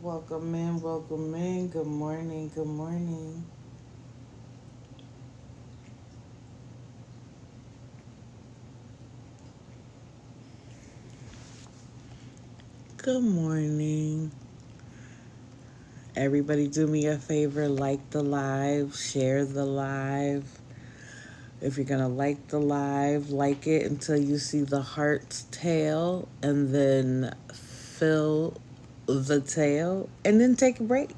Welcome in, welcome in. Good morning, good morning. Good morning. Everybody, do me a favor, like the live, share the live. If you're gonna like the live, like it until you see the heart's tail, and then fill the tail, and then take a break.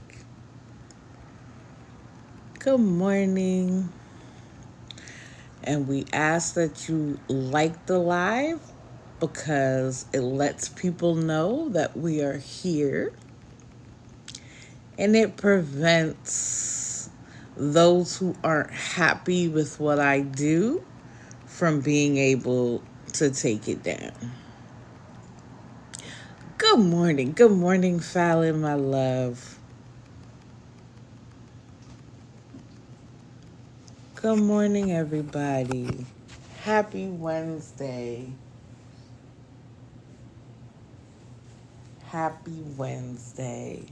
Good morning. And we ask that you like the live because it lets people know that we are here, and it prevents those who aren't happy with what I do from being able to take it down. Good morning, Fallon, my love. Good morning, everybody. Happy Wednesday. Happy Wednesday.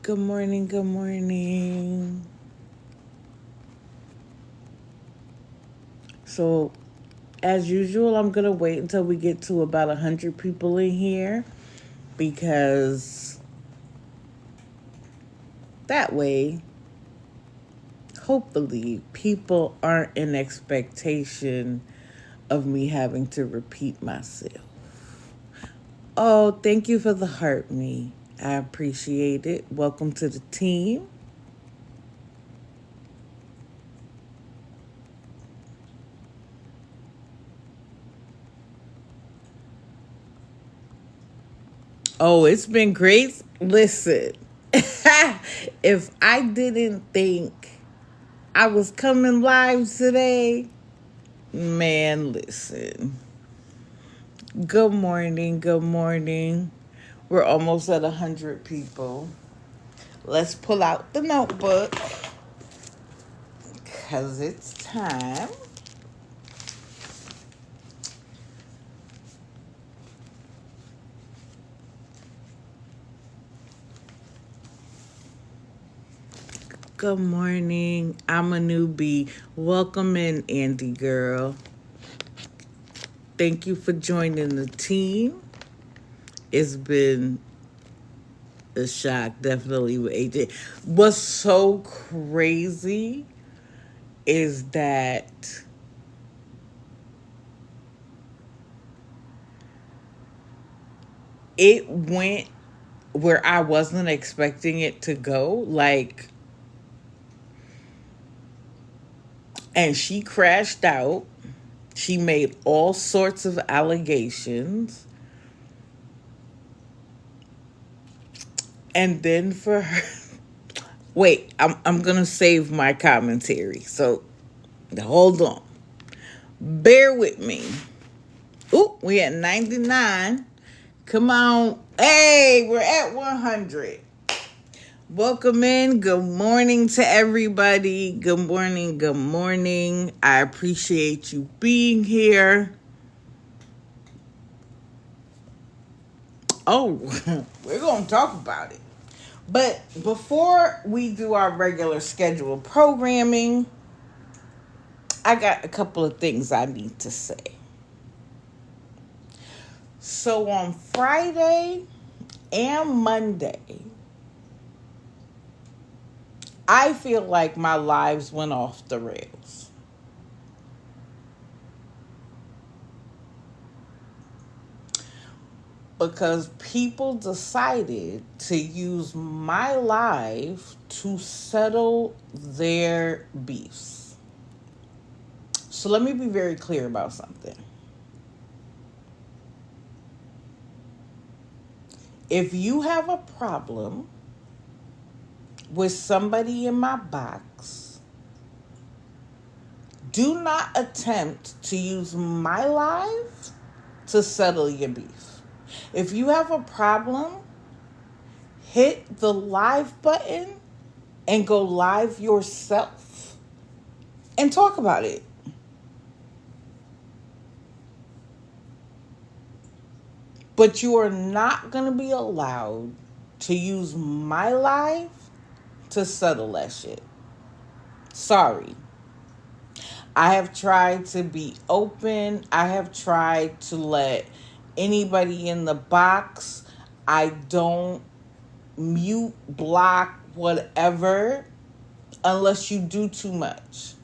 Good morning, good morning. So, as usual, I'm going to wait until we get to about 100 people in here because that way, hopefully, people aren't in expectation of me having to repeat myself. Oh, thank you for the heart, me. I appreciate it. Welcome to the team. Oh, it's been great. Listen, if I didn't think I was coming live today, man, listen. Good morning, good morning. We're almost at 100 people. Let's pull out the notebook because it's time. Good morning. I'm a newbie. Welcome in, Andy girl. Thank you for joining the team. It's been a shock, definitely, with AJ. What's so crazy is that it went where I wasn't expecting it to go. Like, and she crashed out. She made all sorts of allegations. And then for her, wait, I'm gonna save my commentary. So hold on. Bear with me. Ooh, we at 99. Come on. Hey, we're at 100. Welcome in. Good morning to everybody. Good morning. Good morning. I appreciate you being here. Oh, we're going to talk about it. But before we do our regular scheduled programming, I got a couple of things I need to say. So on Friday and Monday, I feel like my lives went off the rails. Because people decided to use my life to settle their beefs. So let me be very clear about something. If you have a problem with somebody in my box, do not attempt to use my live to settle your beef. If you have a problem, hit the live button and go live yourself and talk about it. But you are not going to be allowed to use my live to settle that shit. Sorry. I have tried to be open. I have tried to let anybody in the box. I don't mute, block, whatever, unless you do too much.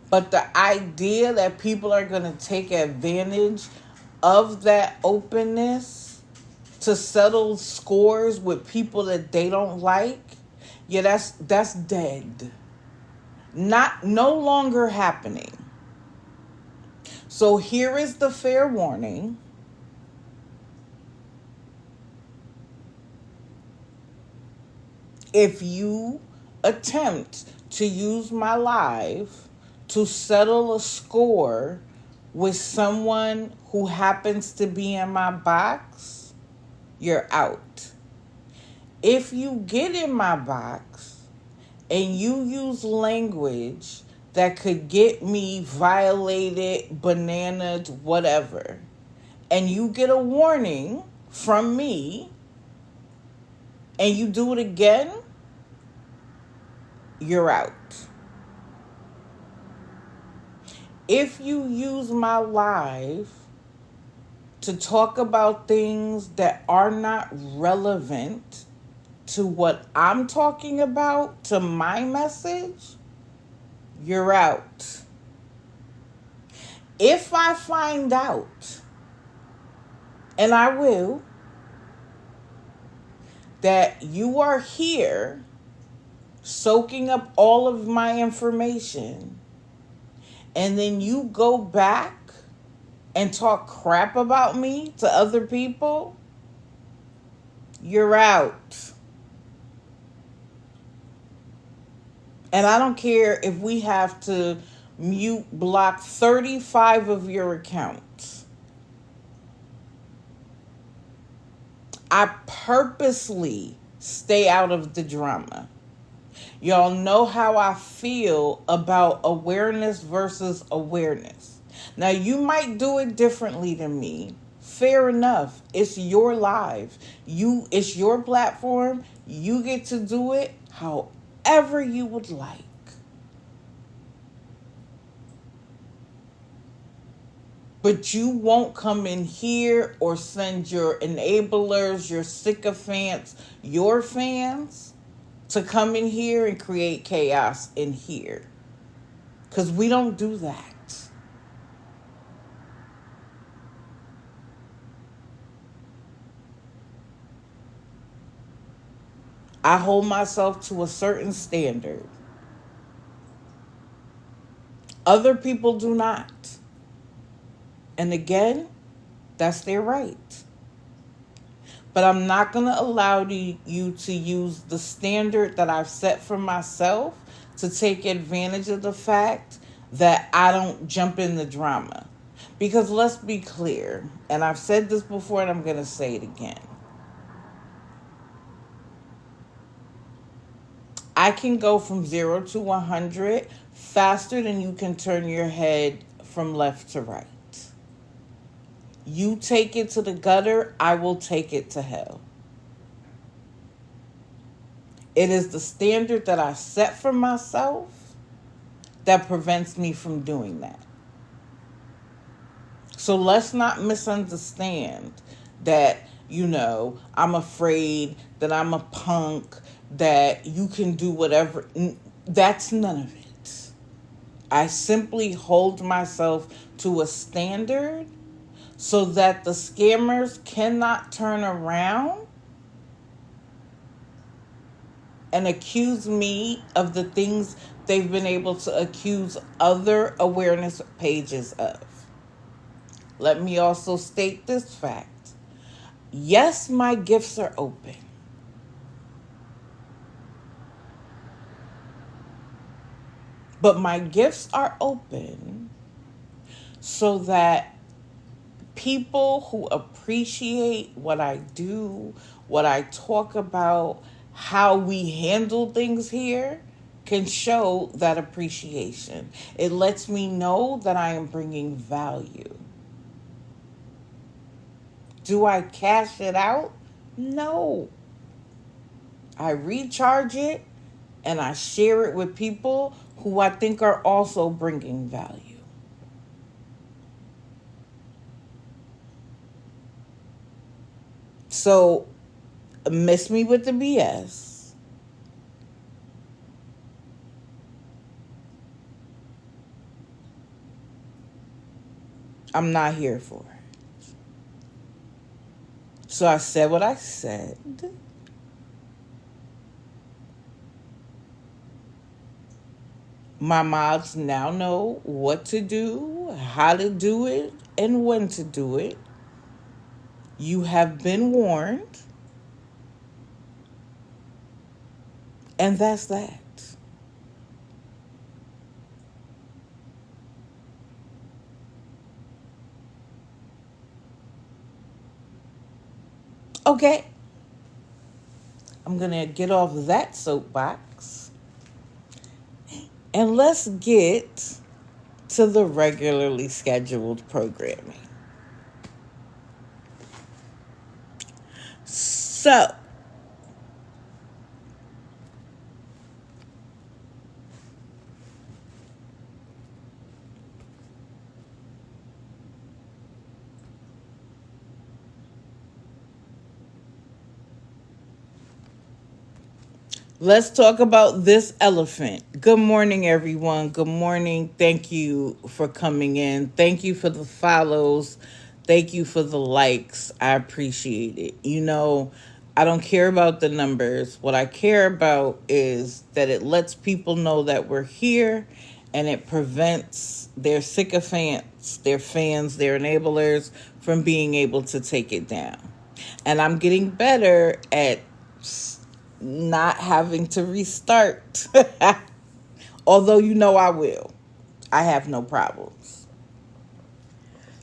But the idea that people are going to take advantage of that openness to settle scores with people that they don't like, yeah, that's dead. No longer happening. So here is the fair warning. If you attempt to use my live to settle a score with someone who happens to be in my box, you're out. If you get in my box and you use language that could get me violated, bananaed, whatever, and you get a warning from me and you do it again, you're out. If you use my live to talk about things that are not relevant to what I'm talking about, to my message, you're out. If I find out, and I will, that you are here soaking up all of my information, and then you go back and talk crap about me to other people, you're out. And I don't care if we have to mute, block 35 of your accounts. I purposely stay out of the drama. Y'all know how I feel about awareness versus awareness. Now, you might do it differently than me. Fair enough. It's your live. It's your platform. You get to do it however you would like. But you won't come in here or send your enablers, your sycophants, your fans to come in here and create chaos in here. Because we don't do that. I hold myself to a certain standard. Other people do not. And again, that's their right. But I'm not going to allow you to use the standard that I've set for myself to take advantage of the fact that I don't jump in the drama. Because let's be clear, and I've said this before and I'm going to say it again. I can go from 0 to 100 faster than you can turn your head from left to right. You take it to the gutter, I will take it to hell. It is the standard that I set for myself that prevents me from doing that. So let's not misunderstand that, I'm afraid, that I'm a punk, that you can do whatever. That's none of it. I simply hold myself to a standard so that the scammers cannot turn around and accuse me of the things they've been able to accuse other awareness pages of. Let me also state this fact. Yes, my gifts are open. But my gifts are open so that people who appreciate what I do, what I talk about, how we handle things here, can show that appreciation. It lets me know that I am bringing value. Do I cash it out? No. I recharge it and I share it with people who I think are also bringing value. So, miss me with the BS. I'm not here for it. So I said what I said. My mods now know what to do, how to do it, and when to do it. You have been warned. And that's that. Okay. I'm going to get off that soapbox. And let's get to the regularly scheduled programming. So, let's talk about this elephant. Good morning, everyone. Good morning. Thank you for coming in. Thank you for the follows. Thank you for the likes. I appreciate it. You know, I don't care about the numbers. What I care about is that it lets people know that we're here and it prevents their sycophants, their fans, their enablers from being able to take it down. And I'm getting better at not having to restart. Although you know I will. I have no problems.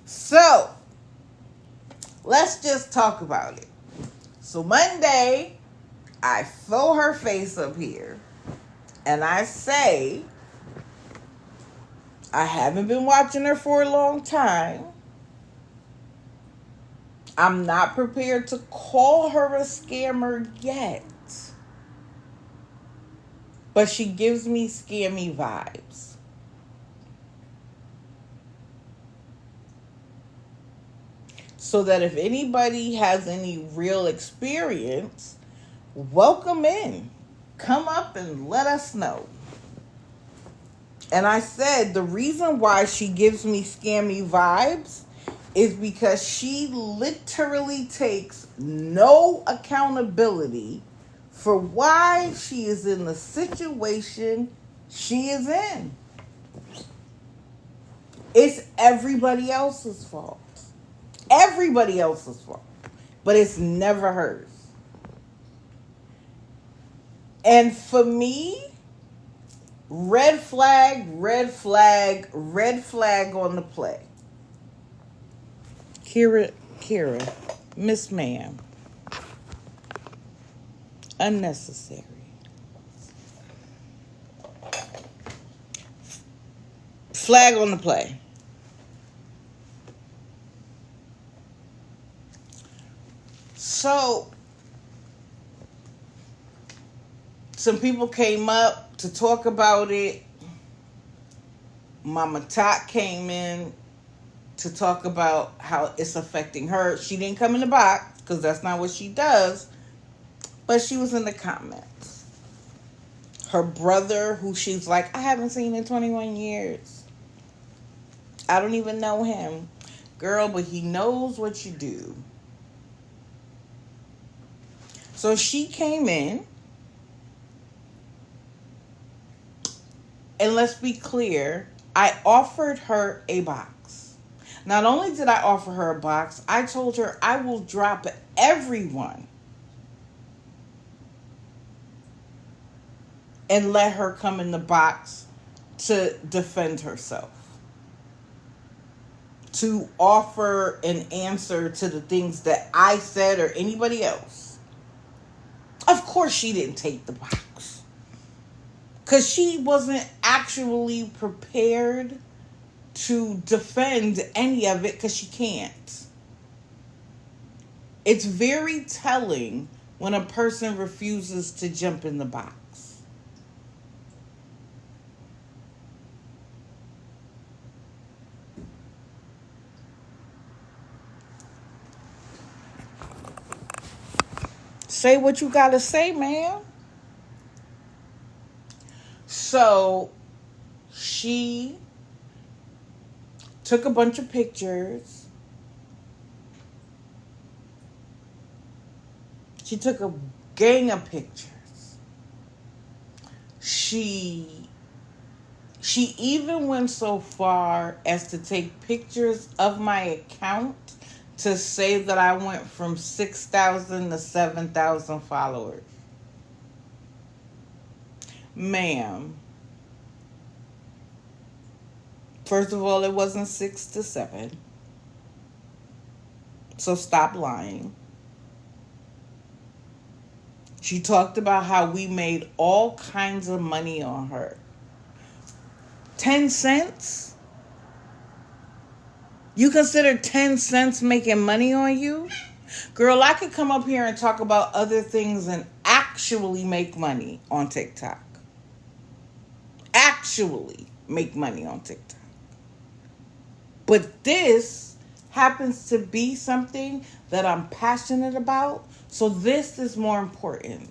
So, let's just talk about it. So Monday, I throw her face up here and I say, I haven't been watching her for a long time. I'm not prepared to call her a scammer yet. But she gives me scammy vibes. So that if anybody has any real experience, welcome in. Come up and let us know. And I said the reason why she gives me scammy vibes is because she literally takes no accountability for why she is in the situation she is in. It's everybody else's fault. Everybody else's fault. But it's never hers. And for me, red flag, red flag, red flag on the play. Kira, Miss Ma'am. Unnecessary. Flag on the play. So, some people came up to talk about it. Mama Tot came in to talk about how it's affecting her. She didn't come in the box because that's not what she does, but she was in the comments. Her brother, who she's like, I haven't seen in 21 years. I don't even know him. Girl, but he knows what you do. So she came in, and let's be clear, I offered her a box. Not only did I offer her a box, I told her I will drop everyone and let her come in the box to defend herself, to offer an answer to the things that I said or anybody else. Of course, she didn't take the box because she wasn't actually prepared to defend any of it because she can't. It's very telling when a person refuses to jump in the box. Say what you gotta say, man. So she took a bunch of pictures. She took a gang of pictures. She even went so far as to take pictures of my account to say that I went from 6,000 to 7,000 followers. Ma'am, first of all, it wasn't 6 to 7. So stop lying. She talked about how we made all kinds of money on her. 10 cents? You consider 10 cents making money on you? Girl, I could come up here and talk about other things and actually make money on TikTok. Actually make money on TikTok. But this happens to be something that I'm passionate about, so this is more important.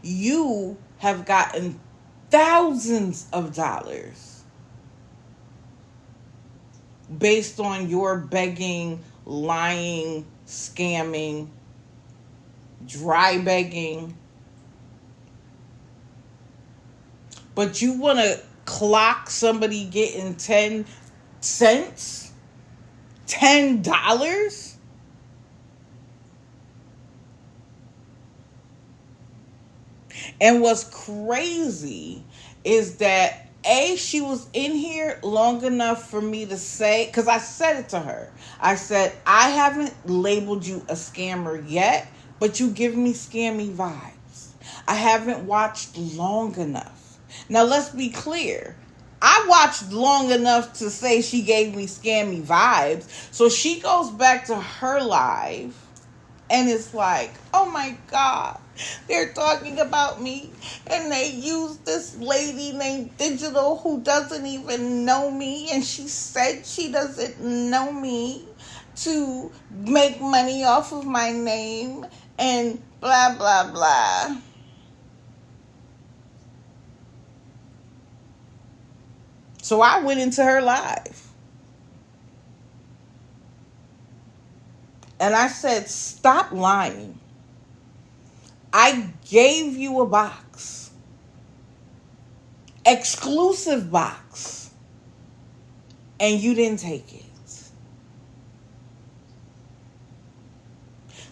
You have gotten thousands of dollars based on your begging, lying, scamming, dry begging. But you want to clock somebody getting 10 cents? $10? And what's crazy is that she was in here long enough for me to say, because I said it to her. I said, I haven't labeled you a scammer yet, but you give me scammy vibes. I haven't watched long enough. Now, let's be clear. I watched long enough to say she gave me scammy vibes. So she goes back to her live and it's like, oh my God, they're talking about me. And they use this lady named Digital who doesn't even know me. And she said she doesn't know me to make money off of my name and blah, blah, blah. So I went into her live. And I said, stop lying. I gave you a box. Exclusive box. And you didn't take it.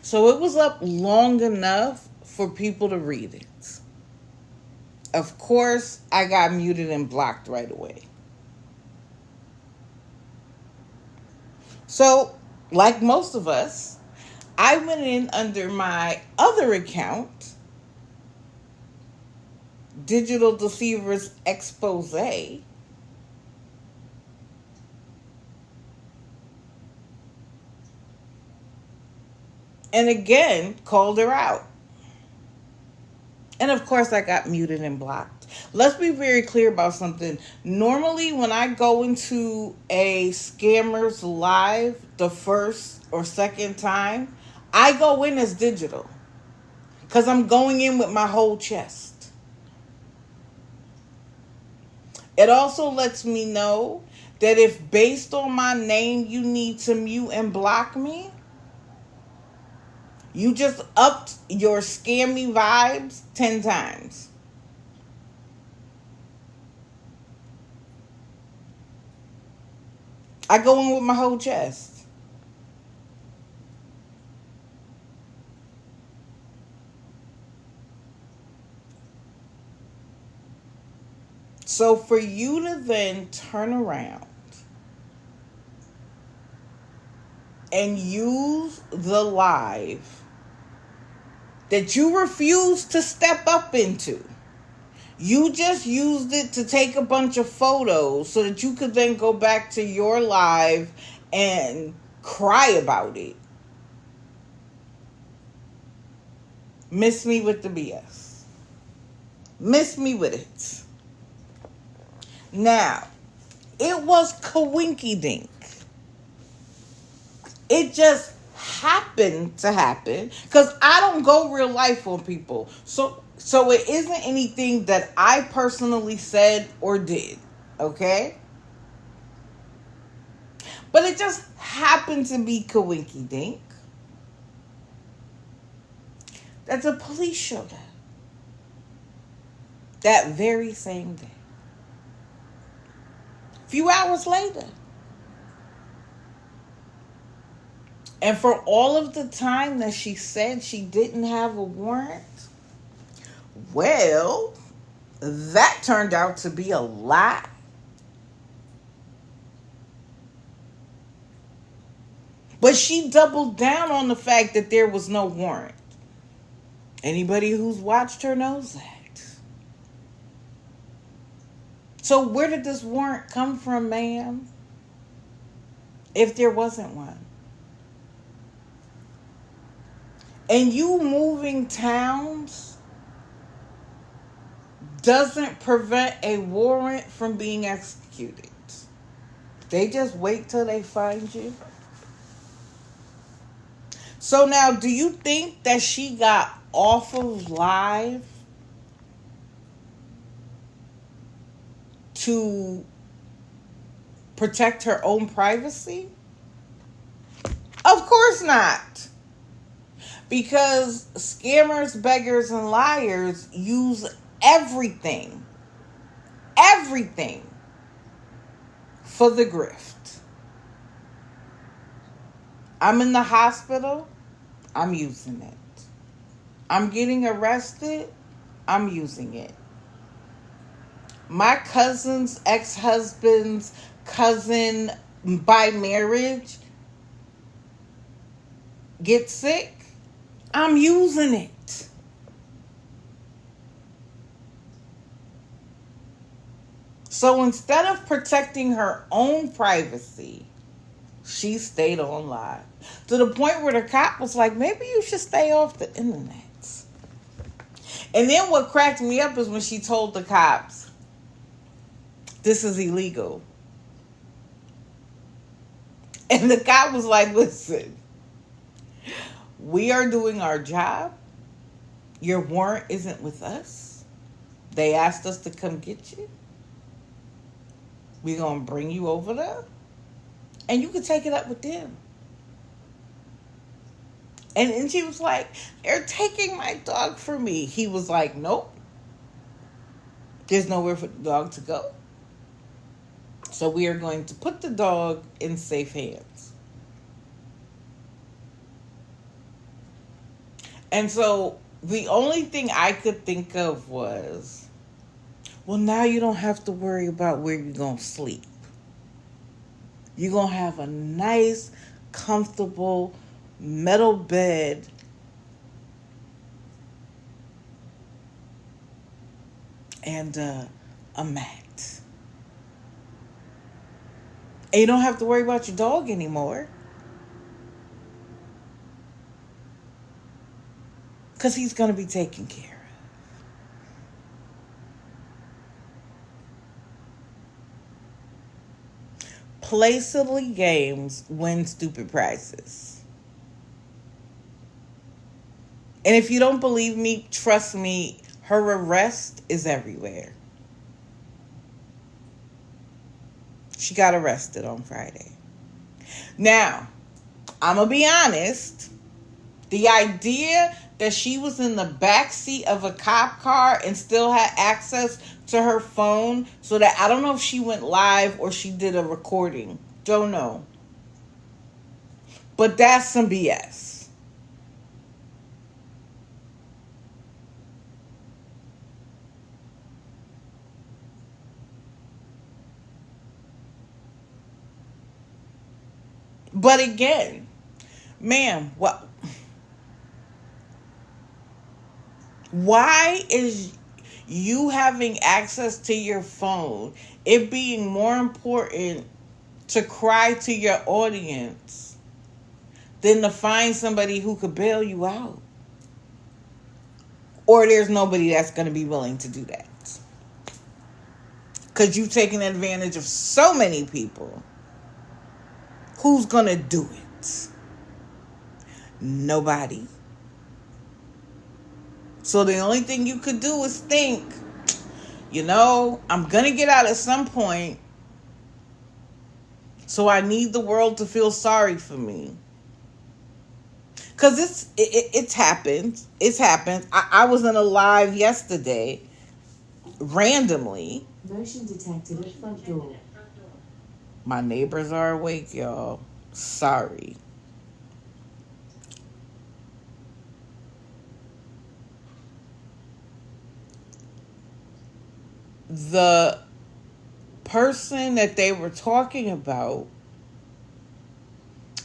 So it was up long enough for people to read it. Of course, I got muted and blocked right away. So, like most of us, I went in under my other account, Digital Deceivers Expose, and again called her out. And of course, I got muted and blocked. Let's be very clear about something. Normally, when I go into a scammer's live the first or second time, I go in as Digital. Because I'm going in with my whole chest. It also lets me know that if based on my name you need to mute and block me, You just upped your scammy vibes 10 times. I go in with my whole chest. So for you to then turn around and use the live that you refuse to step up into, you just used it to take a bunch of photos so that you could then go back to your live and cry about it. Miss me with the BS. Miss me with it. Now, it was kawinky dink. It just happened to happen because I don't go real life on people. So it isn't anything that I personally said or did. Okay? But it just happened to be kawinky dink that the police showed up that very same day. A few hours later. And for all of the time that she said she didn't have a warrant, well, that turned out to be a lie. But she doubled down on the fact that there was no warrant. Anybody who's watched her knows that. So where did this warrant come from, ma'am? If there wasn't one. And you moving towns doesn't prevent a warrant from being executed. They just wait till they find you. So now, do you think that she got off of live to protect her own privacy? Of course not. Because scammers, beggars, and liars use everything for the grift. I'm in the hospital, I'm using it. I'm getting arrested, I'm using it. My cousin's ex-husband's cousin by marriage gets sick, I'm using it. So instead of protecting her own privacy, she stayed on live. To the point where the cop was like, maybe you should stay off the internet. And then what cracked me up is when she told the cops, this is illegal. And the cop was like, listen, we are doing our job. Your warrant isn't with us. They asked us to come get you. We're going to bring you over there. And you can take it up with them. And she was like, they're taking my dog from me. He was like, nope. There's nowhere for the dog to go. So we are going to put the dog in safe hands. And so the only thing I could think of was, well, now you don't have to worry about where you're going to sleep. You're going to have a nice, comfortable metal bed and a mat. And you don't have to worry about your dog anymore. Because he's going to be taken care of. Play silly games, win stupid prizes. And if you don't believe me, trust me, her arrest is everywhere. She got arrested on Friday. Now, I'm going to be honest. The idea that she was in the back seat of a cop car and still had access to her phone, so that I don't know if she went live or she did a recording. Don't know. But that's some BS. But again, ma'am, what? Why is you having access to your phone, it being more important to cry to your audience than to find somebody who could bail you out? Or there's nobody that's going to be willing to do that. Because you've taken advantage of so many people. Who's going to do it? Nobody. So the only thing you could do is think, I'm going to get out at some point. So I need the world to feel sorry for me. Because it's happened. It's happened. I was in a live yesterday, randomly. Motion detected at front door. My neighbors are awake, y'all. Sorry. The person that they were talking about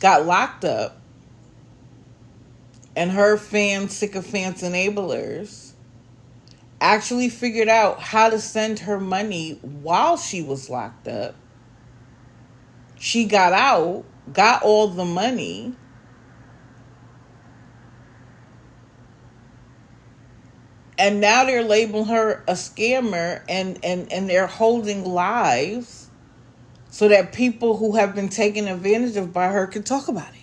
got locked up, and her sycophants enablers actually figured out how to send her money while she was locked up. She got out, got all the money, and now they're labeling her a scammer, and they're holding lives so that people who have been taken advantage of by her can talk about it.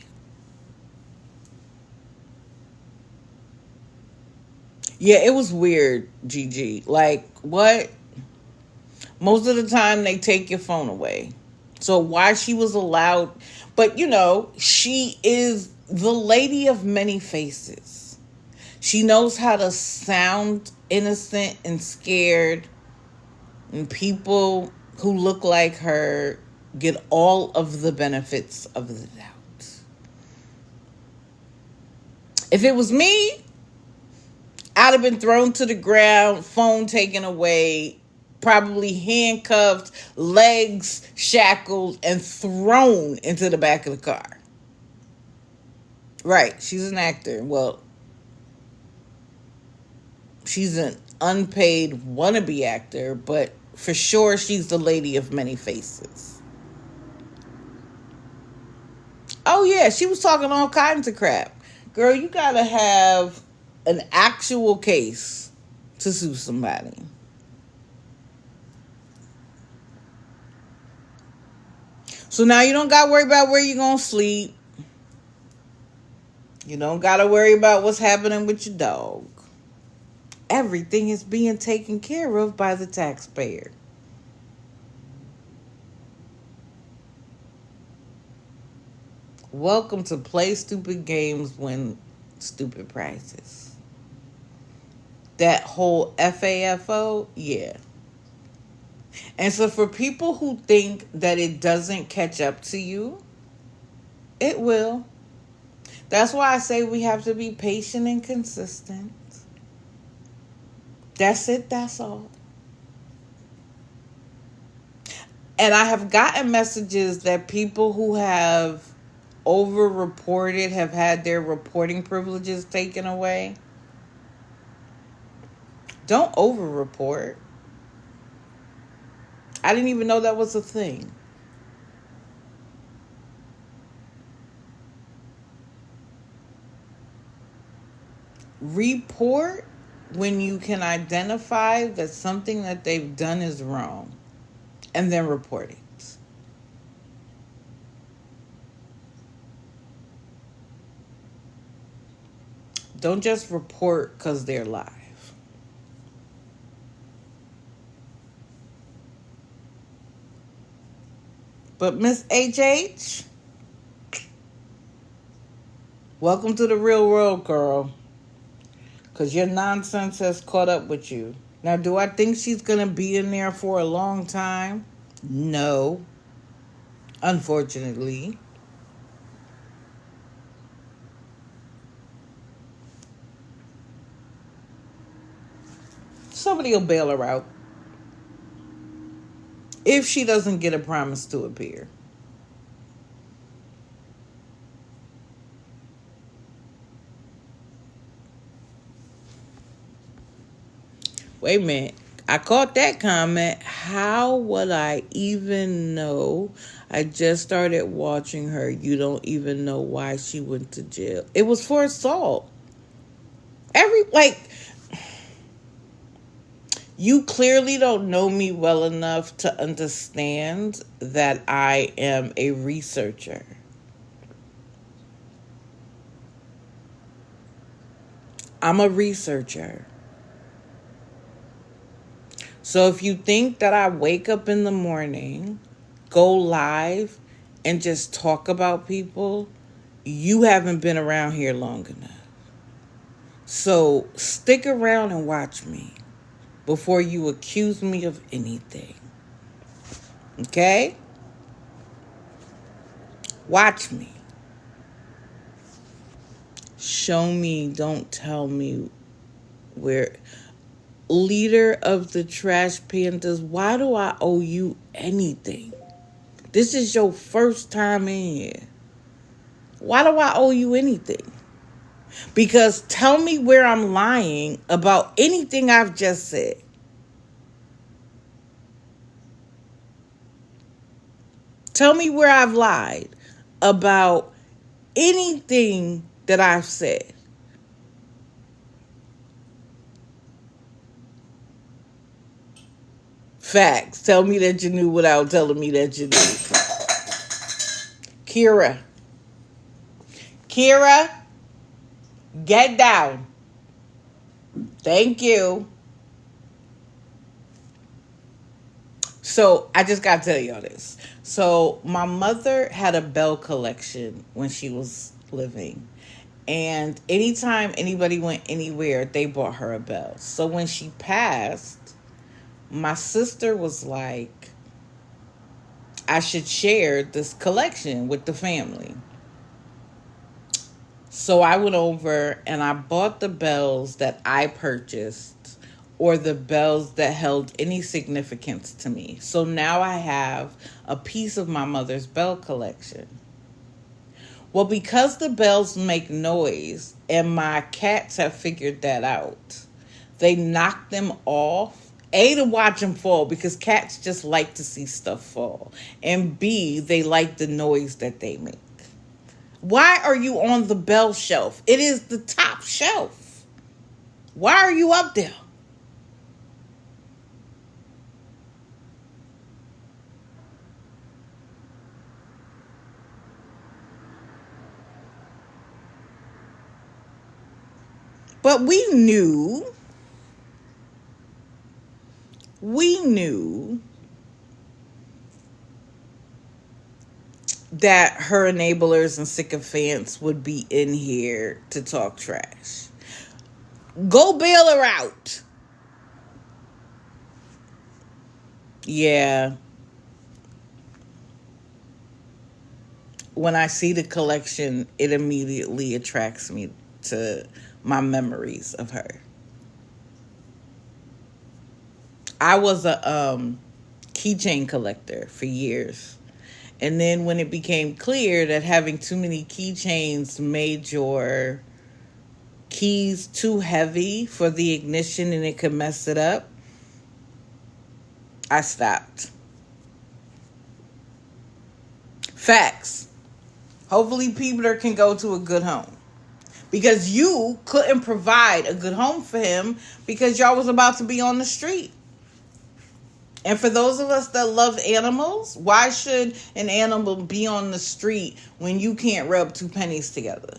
Yeah, it was weird, Gigi. Like, what? Most of the time they take your phone away. So why she was allowed, but she is the lady of many faces. She knows how to sound innocent and scared, and people who look like her get all of the benefits of the doubt. If it was me, I'd have been thrown to the ground, phone taken away, probably handcuffed, legs shackled, and thrown into the back of the car. Right, she's an actor. Well, she's an unpaid wannabe actor, but for sure she's the lady of many faces. Oh yeah, she was talking all kinds of crap. Girl, you gotta have an actual case to sue somebody. So now you don't gotta worry about where you're gonna sleep. You don't gotta worry about what's happening with your dog. Everything is being taken care of by the taxpayer. Welcome to Play Stupid Games, Win Stupid Prizes. That whole FAFO, yeah. And so for people who think that it doesn't catch up to you, it will. That's why I say we have to be patient and consistent. That's it, that's all. And I have gotten messages that people who have over-reported have had their reporting privileges taken away. Don't over-report. I didn't even know that was a thing. Report when you can identify that something that they've done is wrong, and then report it. Don't just report because they're live. But Miss HH, Welcome to the real world, girl. Because your nonsense has caught up with you. Now, do I think she's going to be in there for a long time? No, unfortunately. Somebody will bail her out if she doesn't get a promise to appear. Wait a minute. I caught that comment. How would I even know? I just started watching her. You don't even know why she went to jail. It was for assault. You clearly don't know me well enough to understand that I am a researcher. I'm a researcher. So if you think that I wake up in the morning, go live, and just talk about people, you haven't been around here long enough. So stick around and watch me before you accuse me of anything. Okay? Watch me. Show me, don't tell me where. Leader of the Trash Pandas, why do I owe you anything? This is your first time in here. Why do I owe you anything? Because tell me where I'm lying about anything I've just said. Tell me where I've lied about anything that I've said. Facts. Tell me that you knew without telling me that you knew. Kira, get down. Thank you. So I just got to tell y'all this. So my mother had a bell collection when she was living. And anytime anybody went anywhere, they bought her a bell. So when she passed, my sister was like, I should share this collection with the family. So I went over and I bought the bells that I purchased or the bells that held any significance to me. So now I have a piece of my mother's bell collection. Well, because the bells make noise and my cats have figured that out, they knock them off. A, to watch them fall because cats just like to see stuff fall. And B, they like the noise that they make. Why are you on the bell shelf? It is the top shelf. Why are you up there? But we knew that her enablers and sycophants would be in here to talk trash. Go bail her out. Yeah. When I see the collection, it immediately attracts me to my memories of her. I was a keychain collector for years. And then when it became clear that having too many keychains made your keys too heavy for the ignition and it could mess it up, I stopped. Facts. Hopefully Peter can go to a good home. Because you couldn't provide a good home for him because y'all was about to be on the street. And for those of us that love animals, why should an animal be on the street when you can't rub two pennies together?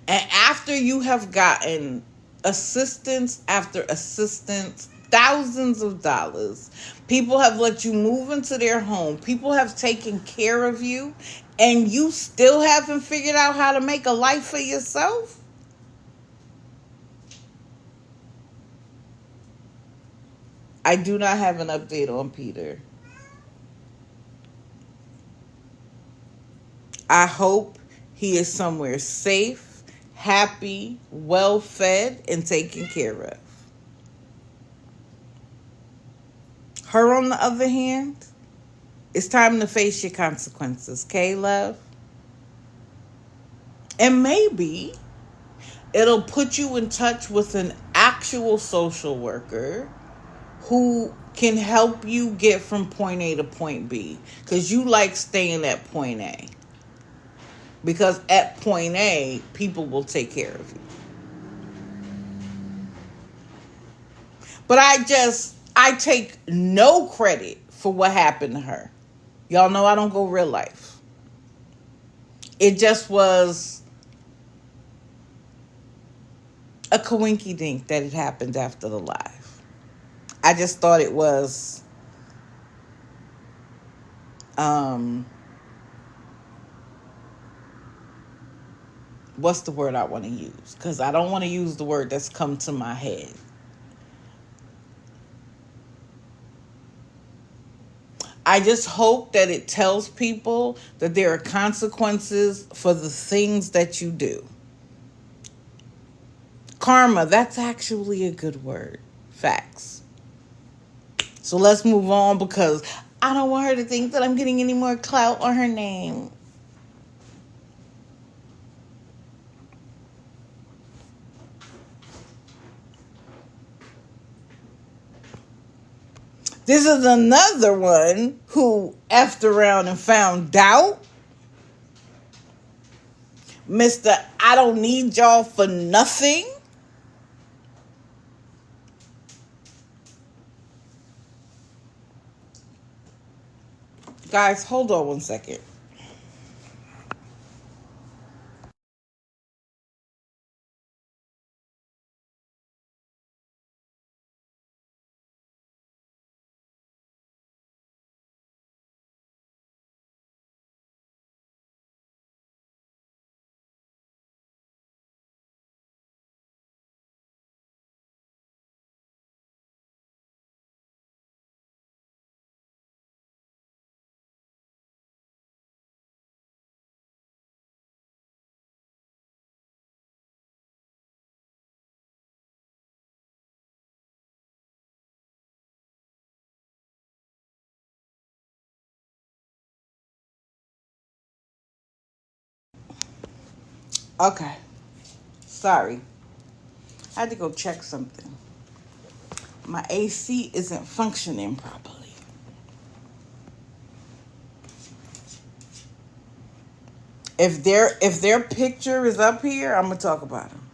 And after you have gotten assistance after assistance thousands of dollars. People have let you move into their home. People have taken care of you, and you still haven't figured out how to make a life for yourself? I do not have an update on Peter. I hope he is somewhere safe, happy, well fed, and taken care of. Her, on the other hand, it's time to face your consequences, okay, love? And maybe it'll put you in touch with an actual social worker who can help you get from point A to point B. Because you like staying at point A. Because at point A, people will take care of you. But I take no credit for what happened to her. Y'all know I don't go real life. It just was a coinky dink that it happened after the live. I just thought it was what's the word I want to use? Because I don't want to use the word that's come to my head. I just hope that it tells people that there are consequences for the things that you do. Karma, that's actually a good word. Facts. So let's move on, because I don't want her to think that I'm getting any more clout on her name. This is another one who effed around and found out. Mr. I don't need y'all for nothing. Guys, hold on one second. Okay. Sorry. I had to go check something. My AC isn't functioning properly. If their picture is up here, I'm gonna talk about them.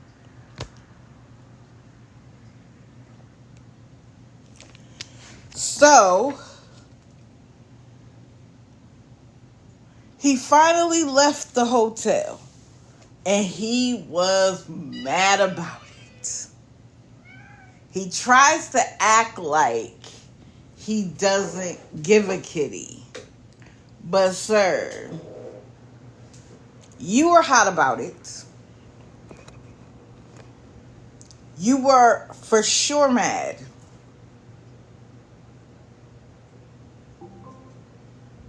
So he finally left the hotel, and he was mad about it. He tries to act like he doesn't give a kitty. But sir, you were hot about it. You were for sure mad.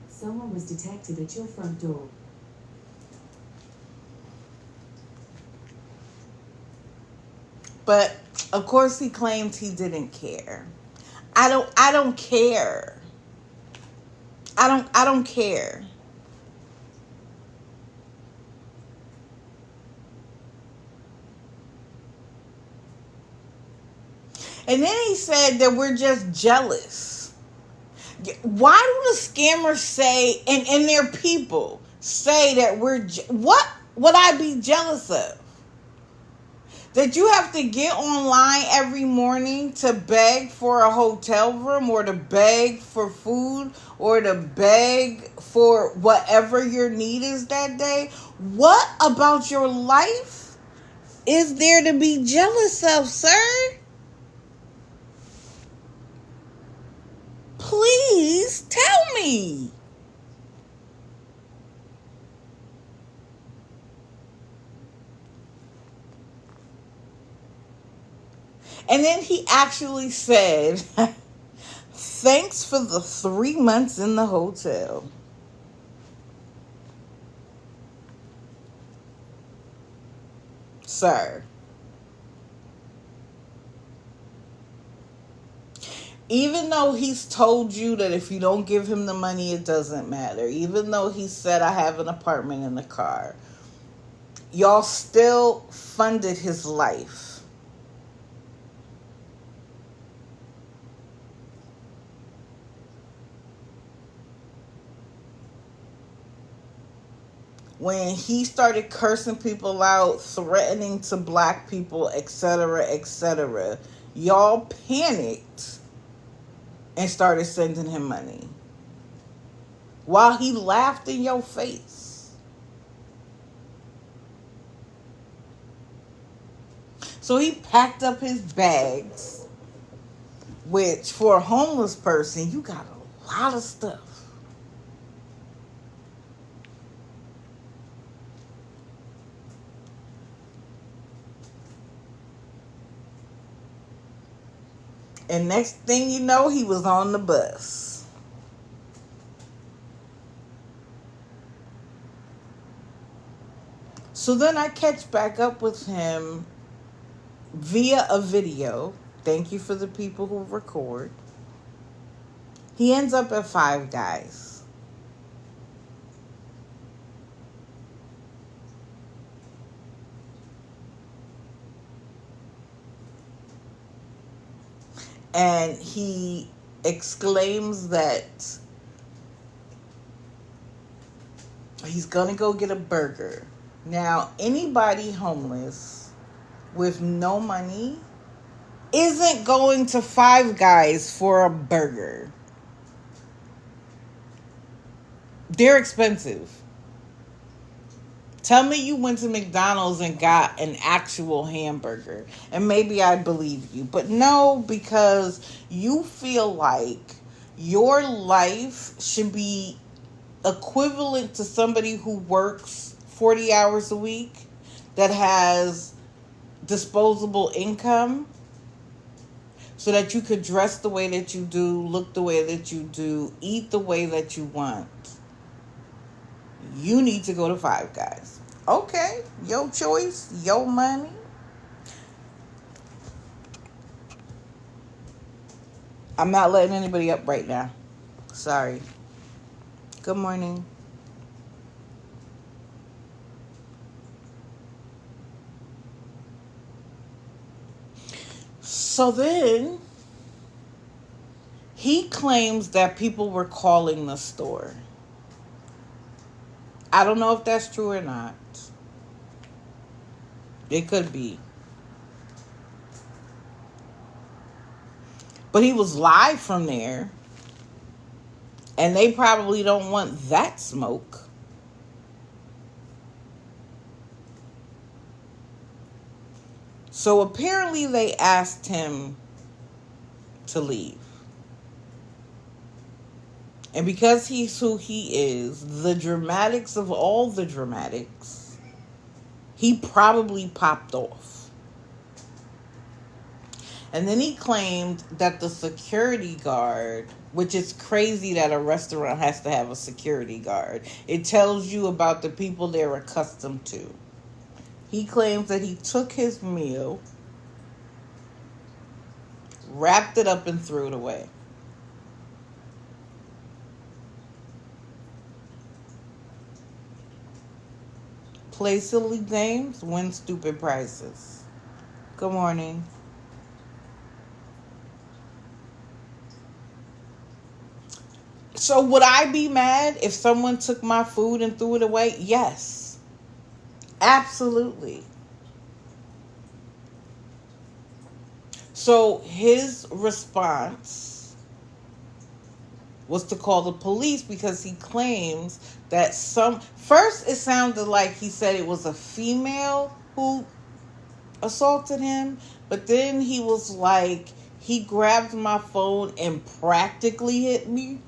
Someone was detected at your front door. But of course he claimed he didn't care. I don't care. I don't care. And then he said that we're just jealous. Why do the scammers say, and their people say that what would I be jealous of? That you have to get online every morning to beg for a hotel room, or to beg for food, or to beg for whatever your need is that day? What about your life is there to be jealous of, sir? Please tell me. And then he actually said, thanks for the 3 months in the hotel. Sir. Even though he's told you that if you don't give him the money, it doesn't matter. Even though he said, I have an apartment in the car. Y'all still funded his life. When he started cursing people out, threatening to black people, etc., y'all panicked and started sending him money while he laughed in your face. So he packed up his bags, which for a homeless person, you got a lot of stuff. And next thing you know, he was on the bus. So then I catch back up with him via a video. Thank you for the people who record. He ends up at Five Guys. And he exclaims that he's gonna go get a burger. Now, anybody homeless with no money isn't going to Five Guys for a burger. They're expensive. Tell me you went to McDonald's and got an actual hamburger, and maybe I'd believe you. But no, because you feel like your life should be equivalent to somebody who works 40 hours a week that has disposable income so that you could dress the way that you do, look the way that you do, eat the way that you want. You need to go to Five Guys. Okay, your choice, your money. I'm not letting anybody up right now. Sorry. Good morning. So then, he claims that people were calling the store. I don't know if that's true or not. It could be. But he was live from there. And they probably don't want that smoke. So apparently they asked him to leave. And because he's who he is, the dramatics of all the dramatics, he probably popped off. And then he claimed that the security guard, which is crazy that a restaurant has to have a security guard. It tells you about the people they're accustomed to. He claims that he took his meal, wrapped it up and threw it away. Play silly games, win stupid prizes. Good morning. So would I be mad if someone took my food and threw it away? Yes. Absolutely. So his response was to call the police because he claims that first it sounded like he said it was a female who assaulted him, but then he was like, He grabbed my phone and practically hit me.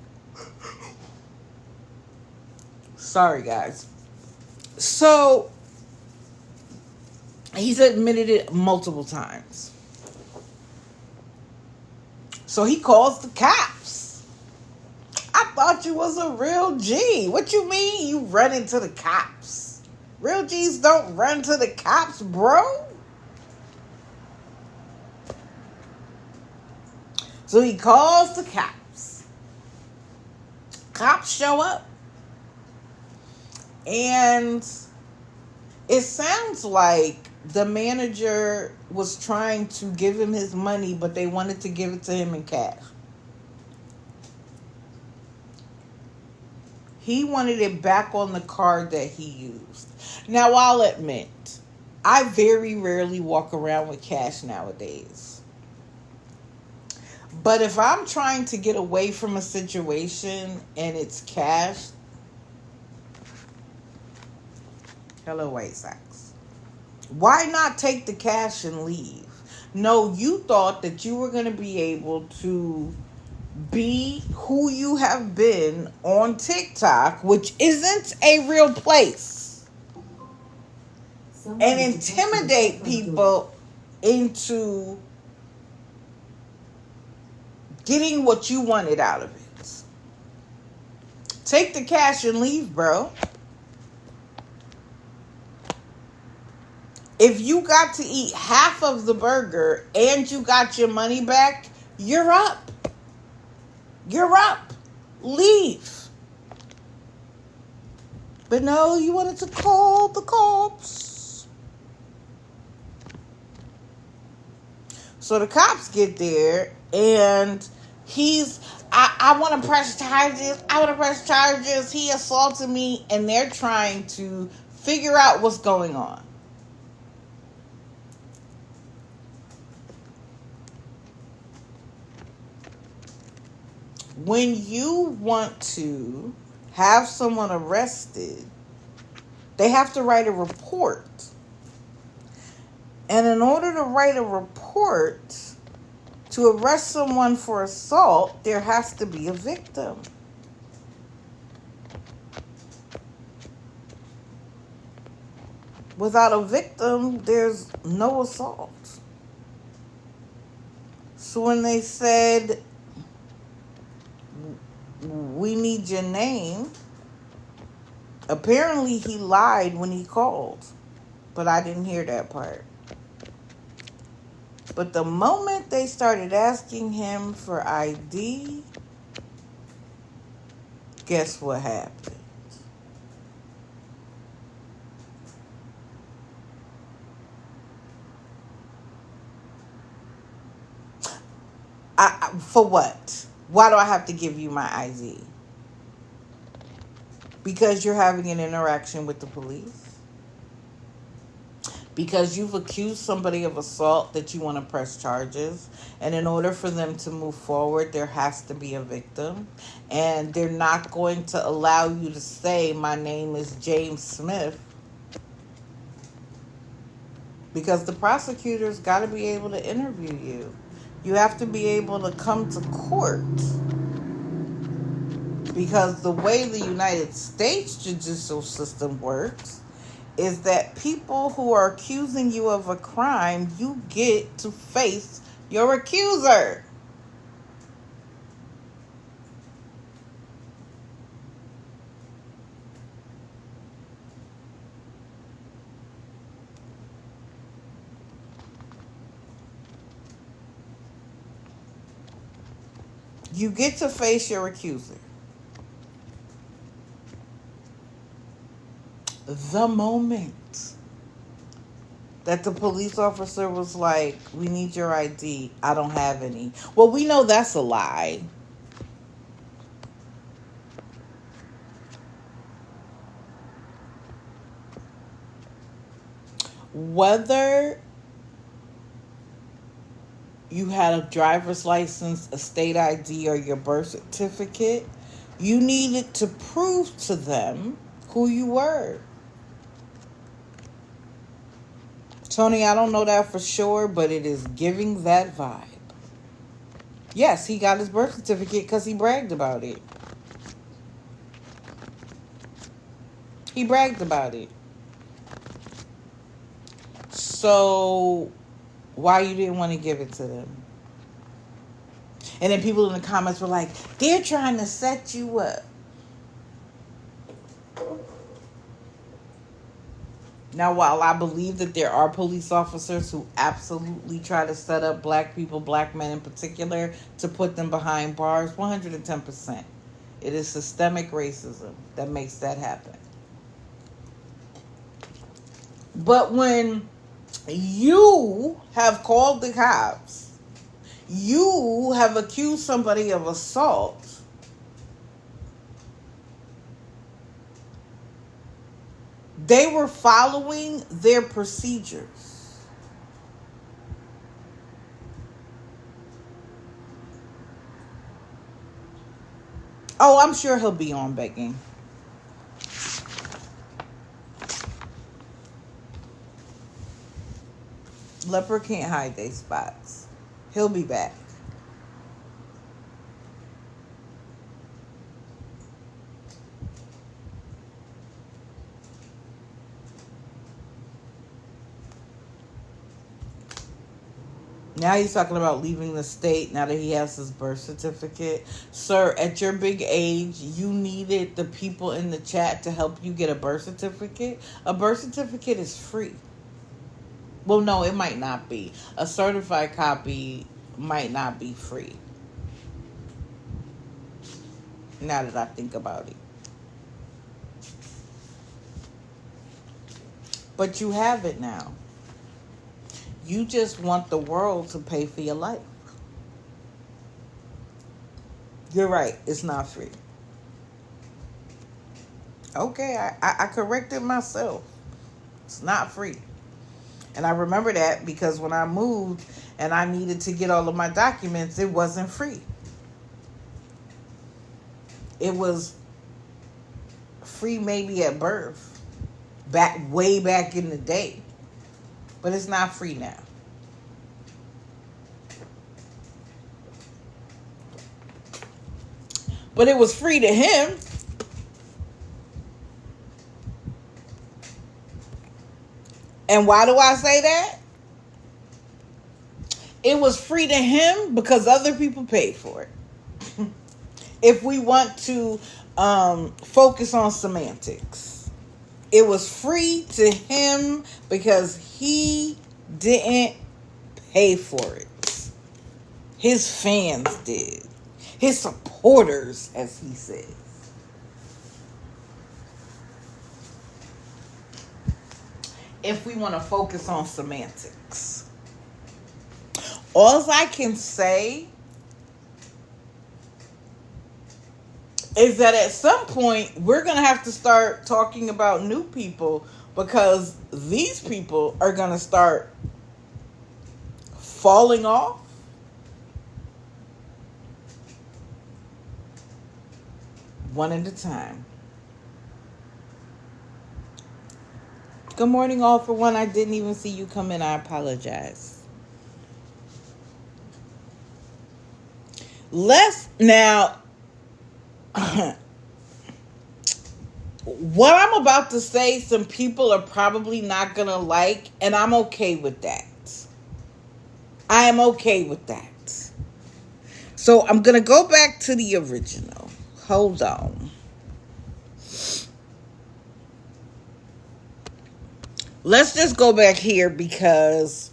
Sorry, guys. So, he's admitted it multiple times. So he calls the cops. I thought you was a real G. What you mean you run into the cops? Real G's don't run to the cops, bro. So he calls the cops. Cops show up. And it sounds like the manager was trying to give him his money, but they wanted to give it to him in cash. He wanted it back on the card that he used. Now, I'll admit, I very rarely walk around with cash nowadays. But if I'm trying to get away from a situation and it's cash, hello, White Sox. Why not take the cash and leave? No, you thought that you were going to be able to be who you have been on TikTok, which isn't a real place, and intimidate people into getting what you wanted out of it. Take the cash and leave, bro. If you got to eat half of the burger and you got your money back, you're up. You're up. Leave. But no, you wanted to call the cops. So the cops get there and I want to press charges. I want to press charges. He assaulted me, and they're trying to figure out what's going on. When you want to have someone arrested, they have to write a report. And in order to write a report to arrest someone for assault, there has to be a victim. Without a victim, there's no assault. So when they said, we need your name, apparently he lied when he called. But I didn't hear that part. But the moment they started asking him for ID, guess what happened? For what? Why do I have to give you my ID? Because you're having an interaction with the police? Because you've accused somebody of assault that you want to press charges, and in order for them to move forward, there has to be a victim, and they're not going to allow you to say, my name is James Smith, because the prosecutor's got to be able to interview you. You have to be able to come to court, because the way the United States judicial system works is that people who are accusing you of a crime, you get to face your accuser. You get to face your accuser. The moment that the police officer was like, we need your ID, I don't have any. Well, we know that's a lie. Whether you had a driver's license, a state ID, or your birth certificate, you needed to prove to them who you were. Tony, I don't know that for sure, but it is giving that vibe. Yes, he got his birth certificate because he bragged about it. He bragged about it. So why you didn't want to give it to them? And then people in the comments were like, they're trying to set you up. Now, while I believe that there are police officers who absolutely try to set up black people, black men in particular, to put them behind bars, 110%. It is systemic racism that makes that happen. But when you have called the cops, you have accused somebody of assault, they were following their procedures. Oh, I'm sure he'll be on begging. Leper can't hide their spots. He'll be back. Now he's talking about leaving the state now that he has his birth certificate. Sir, at your big age, you needed the people in the chat to help you get a birth certificate. A birth certificate is free. Well, no, it might not be. A certified copy might not be free. Now that I think about it. But you have it now. You just want the world to pay for your life. You're right. It's not free. Okay, I corrected myself. It's not free. And I remember that because when I moved and I needed to get all of my documents, it wasn't free. It was free maybe at birth. Way back in the day. But it's not free now. But it was free to him. And why do I say that? It was free to him because other people paid for it. If we want to focus on semantics. It was free to him because he didn't pay for it. His fans did. His supporters, as he says. If we want to focus on semantics. All I can say is that at some point we're going to have to start talking about new people because these people are going to start falling off. One at a time. Good morning, all for one. I didn't even see you come in. I apologize. Now, what I'm about to say, some people are probably not going to like, and I'm okay with that. I am okay with that. So I'm going to go back to the original. Hold on. Let's just go back here because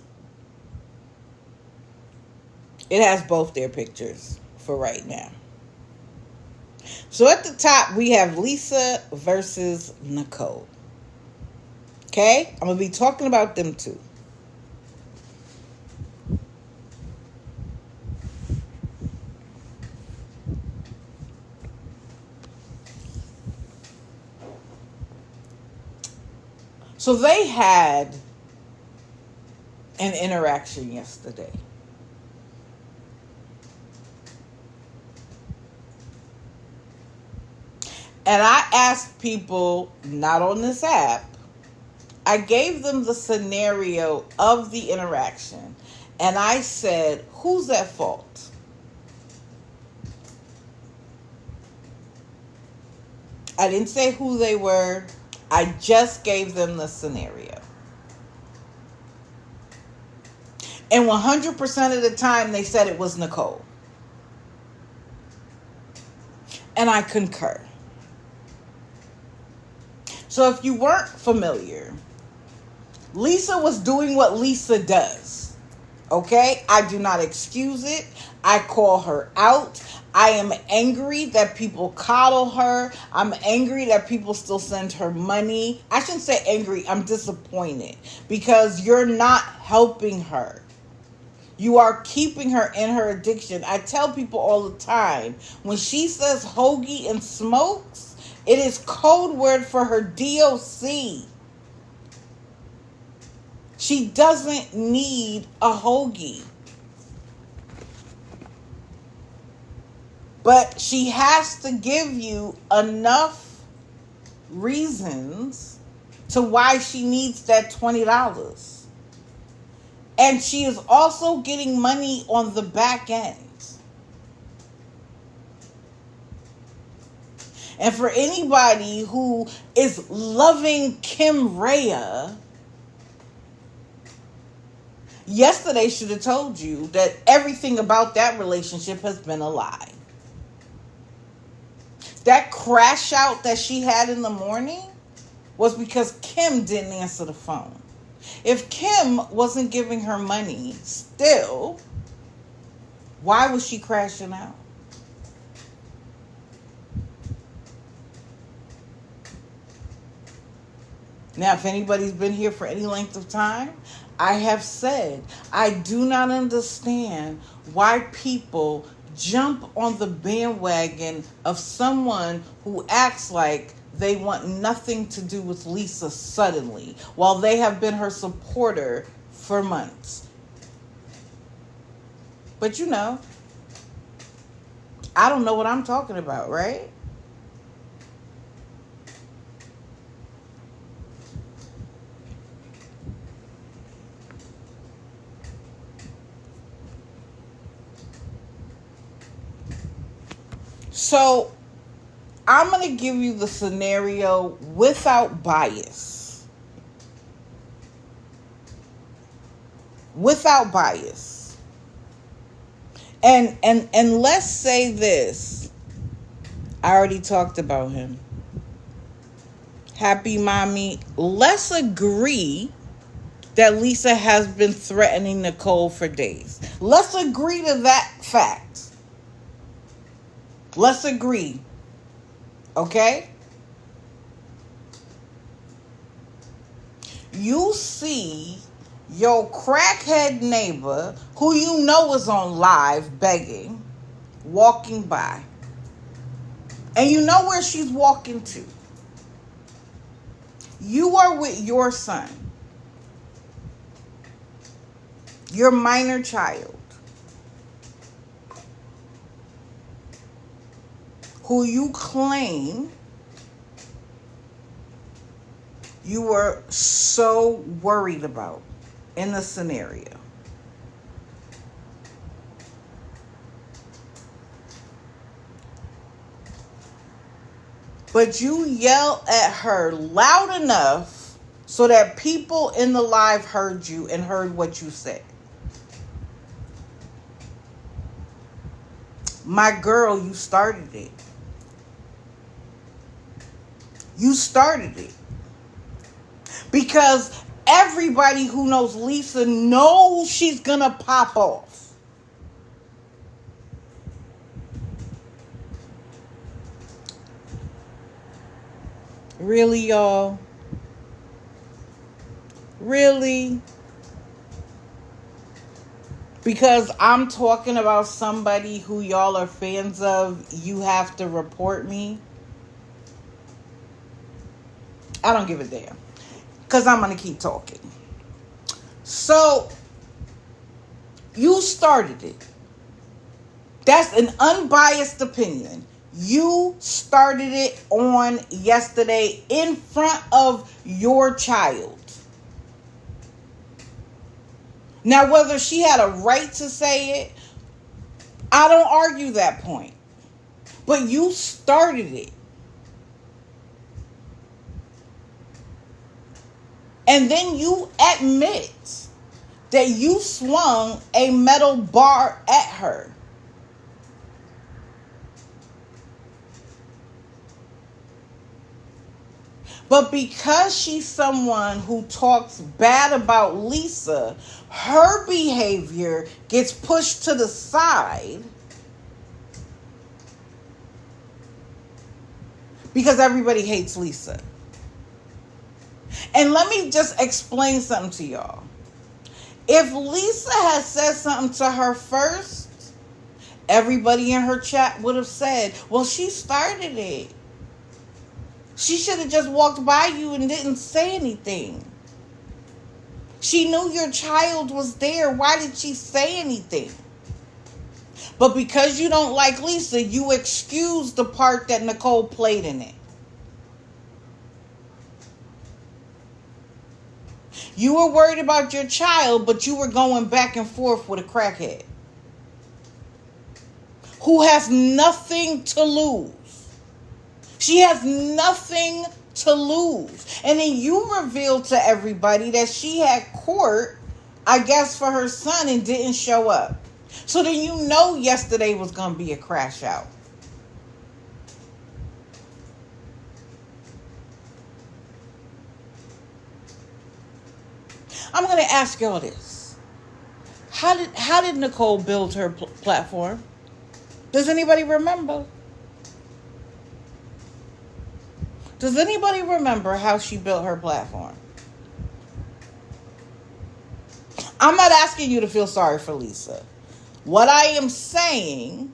it has both their pictures for right now. So at the top, we have Lisa versus Nicole. Okay? I'm going to be talking about them too. So they had an interaction yesterday. And I asked people, not on this app, I gave them the scenario of the interaction. And I said, who's at fault? I didn't say who they were. I just gave them the scenario. And 100% of the time they said it was Nicole. And I concur. So if you weren't familiar, Lisa was doing what Lisa does. Okay? I do not excuse it. I call her out. I am angry that people coddle her. I'm angry that people still send her money. I shouldn't say angry. I'm disappointed because you're not helping her. You are keeping her in her addiction. I tell people all the time, when she says hoagie and smokes, it is code word for her DOC. She doesn't need a hoagie. But she has to give you enough reasons to why she needs that $20. And she is also getting money on the back end. And for anybody who is loving Kim Rhea, yesterday should have told you that everything about that relationship has been a lie. That crash out that she had in the morning was because Kim didn't answer the phone. If Kim wasn't giving her money still, why was she crashing out? Now, if anybody's been here for any length of time, I have said I do not understand why people jump on the bandwagon of someone who acts like they want nothing to do with Lisa suddenly, while they have been her supporter for months. But you know, I don't know what I'm talking about, right? So, I'm going to give you the scenario without bias. Without bias. And let's say this. I already talked about him. Happy Mommy. Let's agree that Lisa has been threatening Nicole for days. Let's agree to that fact. Let's agree. Okay? You see your crackhead neighbor, who you know is on live begging, walking by. And you know where she's walking to. You are with your son, your minor child, who you claim you were so worried about in the scenario. But you yell at her loud enough so that people in the live heard you and heard what you said. My girl, you started it. You started it. Because everybody who knows Lisa knows she's gonna pop off. Really, y'all? Really? Because I'm talking about somebody who y'all are fans of, you have to report me? I don't give a damn. Because I'm going to keep talking. So, you started it. That's an unbiased opinion. You started it on yesterday in front of your child. Now, whether she had a right to say it, I don't argue that point. But you started it. And then you admit that you swung a metal bar at her. But because she's someone who talks bad about Lisa, her behavior gets pushed to the side because everybody hates Lisa. And let me just explain something to y'all. If Lisa had said something to her first, everybody in her chat would have said, well, she started it. She should have just walked by you and didn't say anything. She knew your child was there. Why did she say anything? But because you don't like Lisa, you excuse the part that Nicole played in it. You were worried about your child, but you were going back and forth with a crackhead who has nothing to lose. She has nothing to lose. And then you revealed to everybody that she had court, I guess, for her son and didn't show up. So then you know yesterday was going to be a crash out. I'm going to ask y'all this. How did Nicole build her platform? Does anybody remember? Does anybody remember how she built her platform? I'm not asking you to feel sorry for Lisa. What I am saying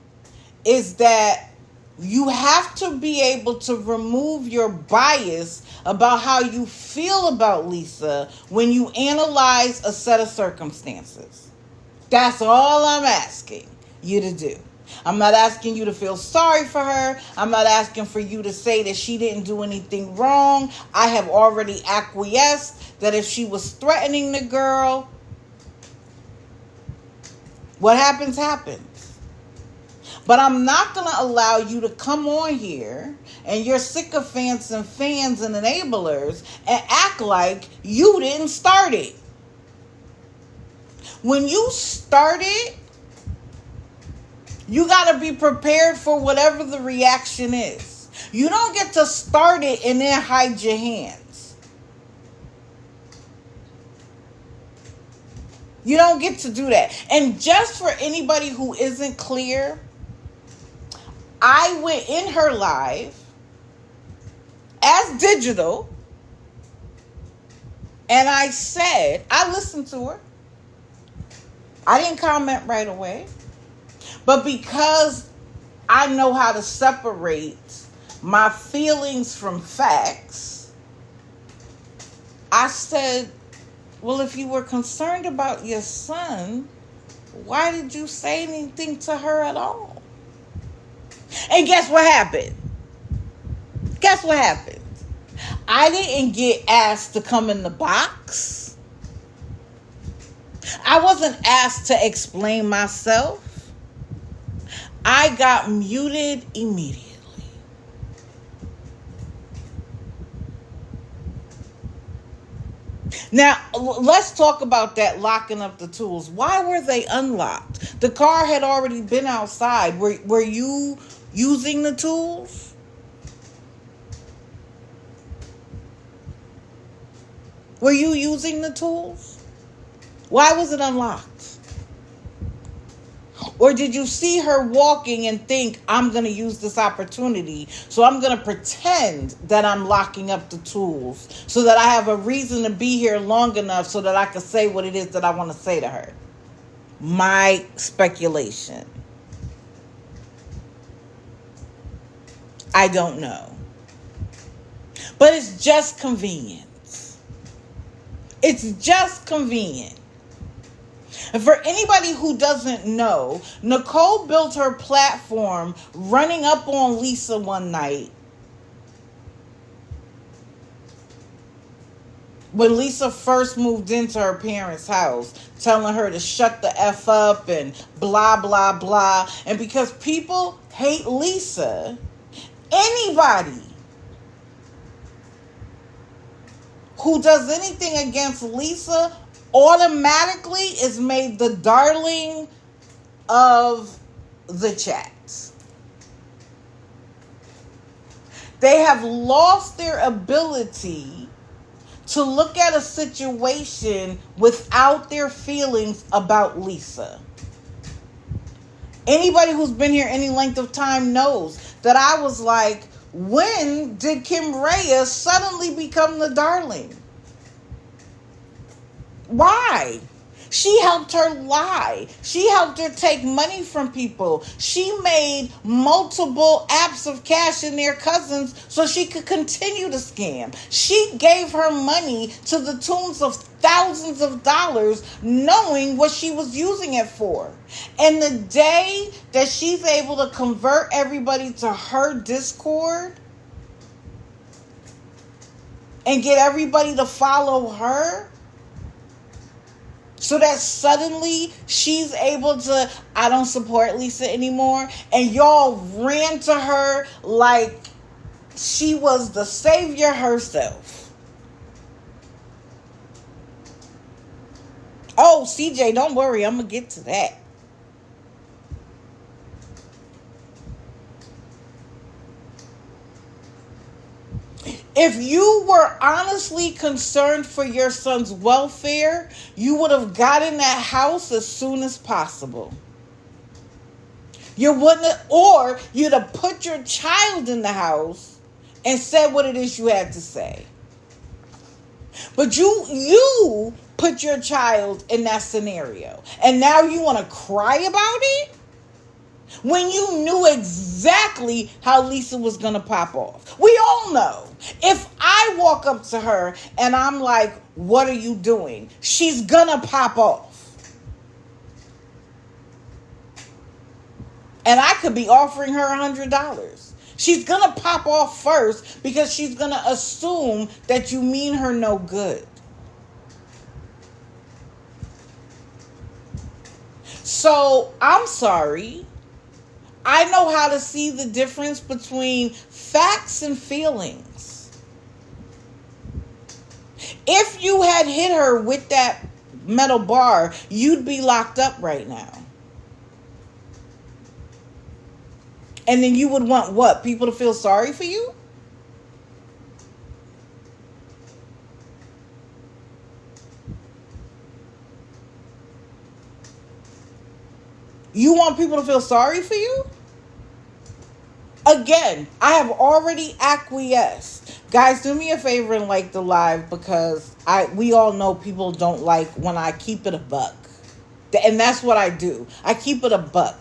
is that you have to be able to remove your bias about how you feel about Lisa when you analyze a set of circumstances. That's all I'm asking you to do. I'm not asking you to feel sorry for her. I'm not asking for you to say that she didn't do anything wrong. I have already acquiesced that if she was threatening the girl, what happens, happens. But I'm not going to allow you to come on here and your sycophants and fans and enablers and act like you didn't start it. When you started, you got to be prepared for whatever the reaction is. You don't get to start it and then hide your hands. You don't get to do that. And just for anybody who isn't clear, I went in her live as digital and I said, I listened to her. I didn't comment right away. But because I know how to separate my feelings from facts, I said, well, if you were concerned about your son, why did you say anything to her at all? And guess what happened? Guess what happened? I didn't get asked to come in the box. I wasn't asked to explain myself. I got muted immediately. Now, let's talk about that locking up the tools. Why were they unlocked? The car had already been outside. Were you using the tools? Were you using the tools? Why was it unlocked? Or did you see her walking and think, I'm going to use this opportunity, so I'm going to pretend that I'm locking up the tools so that I have a reason to be here long enough so that I can say what it is that I want to say to her? My speculation. I don't know. But it's just convenient. It's just convenient. And for anybody who doesn't know, Nicole built her platform running up on Lisa one night when Lisa first moved into her parents' house, telling her to shut the F up and blah, blah, blah. And because people hate Lisa, anybody who does anything against Lisa automatically is made the darling of the chats. They have lost their ability to look at a situation without their feelings about Lisa. Anybody who's been here any length of time knows that I was like, when did Kim Reyes suddenly become the darling? Why? She helped her lie. She helped her take money from people. She made multiple apps of cash in their cousins so she could continue to scam. She gave her money to the tunes of thousands of dollars, knowing what she was using it for. And the day that she's able to convert everybody to her Discord and get everybody to follow her, so that suddenly she's able to, I don't support Lisa anymore. And y'all ran to her like she was the savior herself. Oh, CJ, don't worry. I'm going to get to that. If you were honestly concerned for your son's welfare, you would have gotten that house as soon as possible. You wouldn't have, or you'd have put your child in the house and said what it is you had to say. But you put your child in that scenario, and now you want to cry about it? When you knew exactly how Lisa was going to pop off. We all know. If I walk up to her and I'm like, what are you doing? She's going to pop off. And I could be offering her $100. She's going to pop off first because she's going to assume that you mean her no good. So, I'm sorry. I know how to see the difference between facts and feelings. If you had hit her with that metal bar, you'd be locked up right now. And then you would want what? People to feel sorry for you? You want people to feel sorry for you? Again, I have already acquiesced. Guys, do me a favor and like the live, because we all know people don't like when I keep it a buck. And that's what I do. I keep it a buck.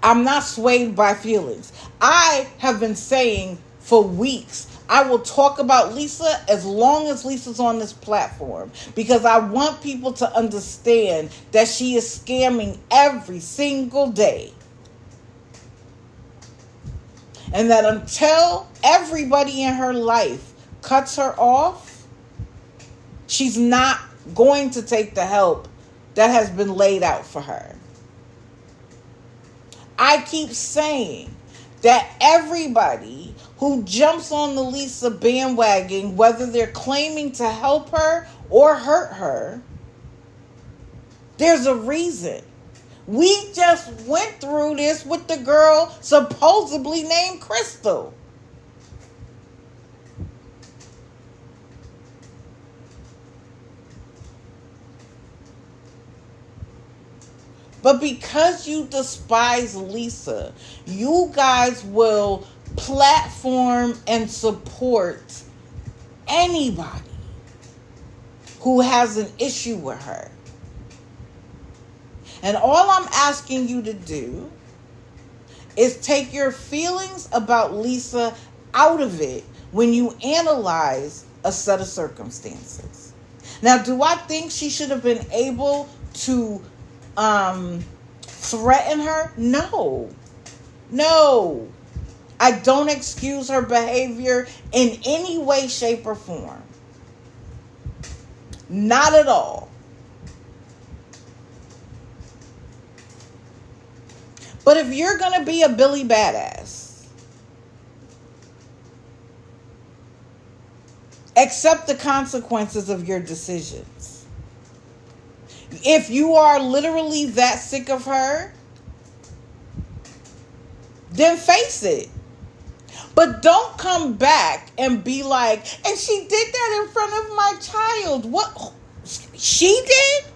I'm not swayed by feelings. I have been saying for weeks, I will talk about Lisa as long as Lisa's on this platform, because I want people to understand that she is scamming every single day. And that until everybody in her life cuts her off, she's not going to take the help that has been laid out for her. I keep saying that everybody who jumps on the Lisa bandwagon, whether they're claiming to help her or hurt her, there's a reason. We just went through this with the girl supposedly named Crystal. But because you despise Lisa, you guys will platform and support anybody who has an issue with her. And all I'm asking you to do is take your feelings about Lisa out of it when you analyze a set of circumstances. Now, do I think she should have been able to threaten her? No. I don't excuse her behavior in any way, shape, or form. Not at all. But if you're going to be a Billy Badass Accept the consequences of your decisions. If you are literally that sick of her, then face it. But don't come back and be like, and she did that in front of my child. What? She did?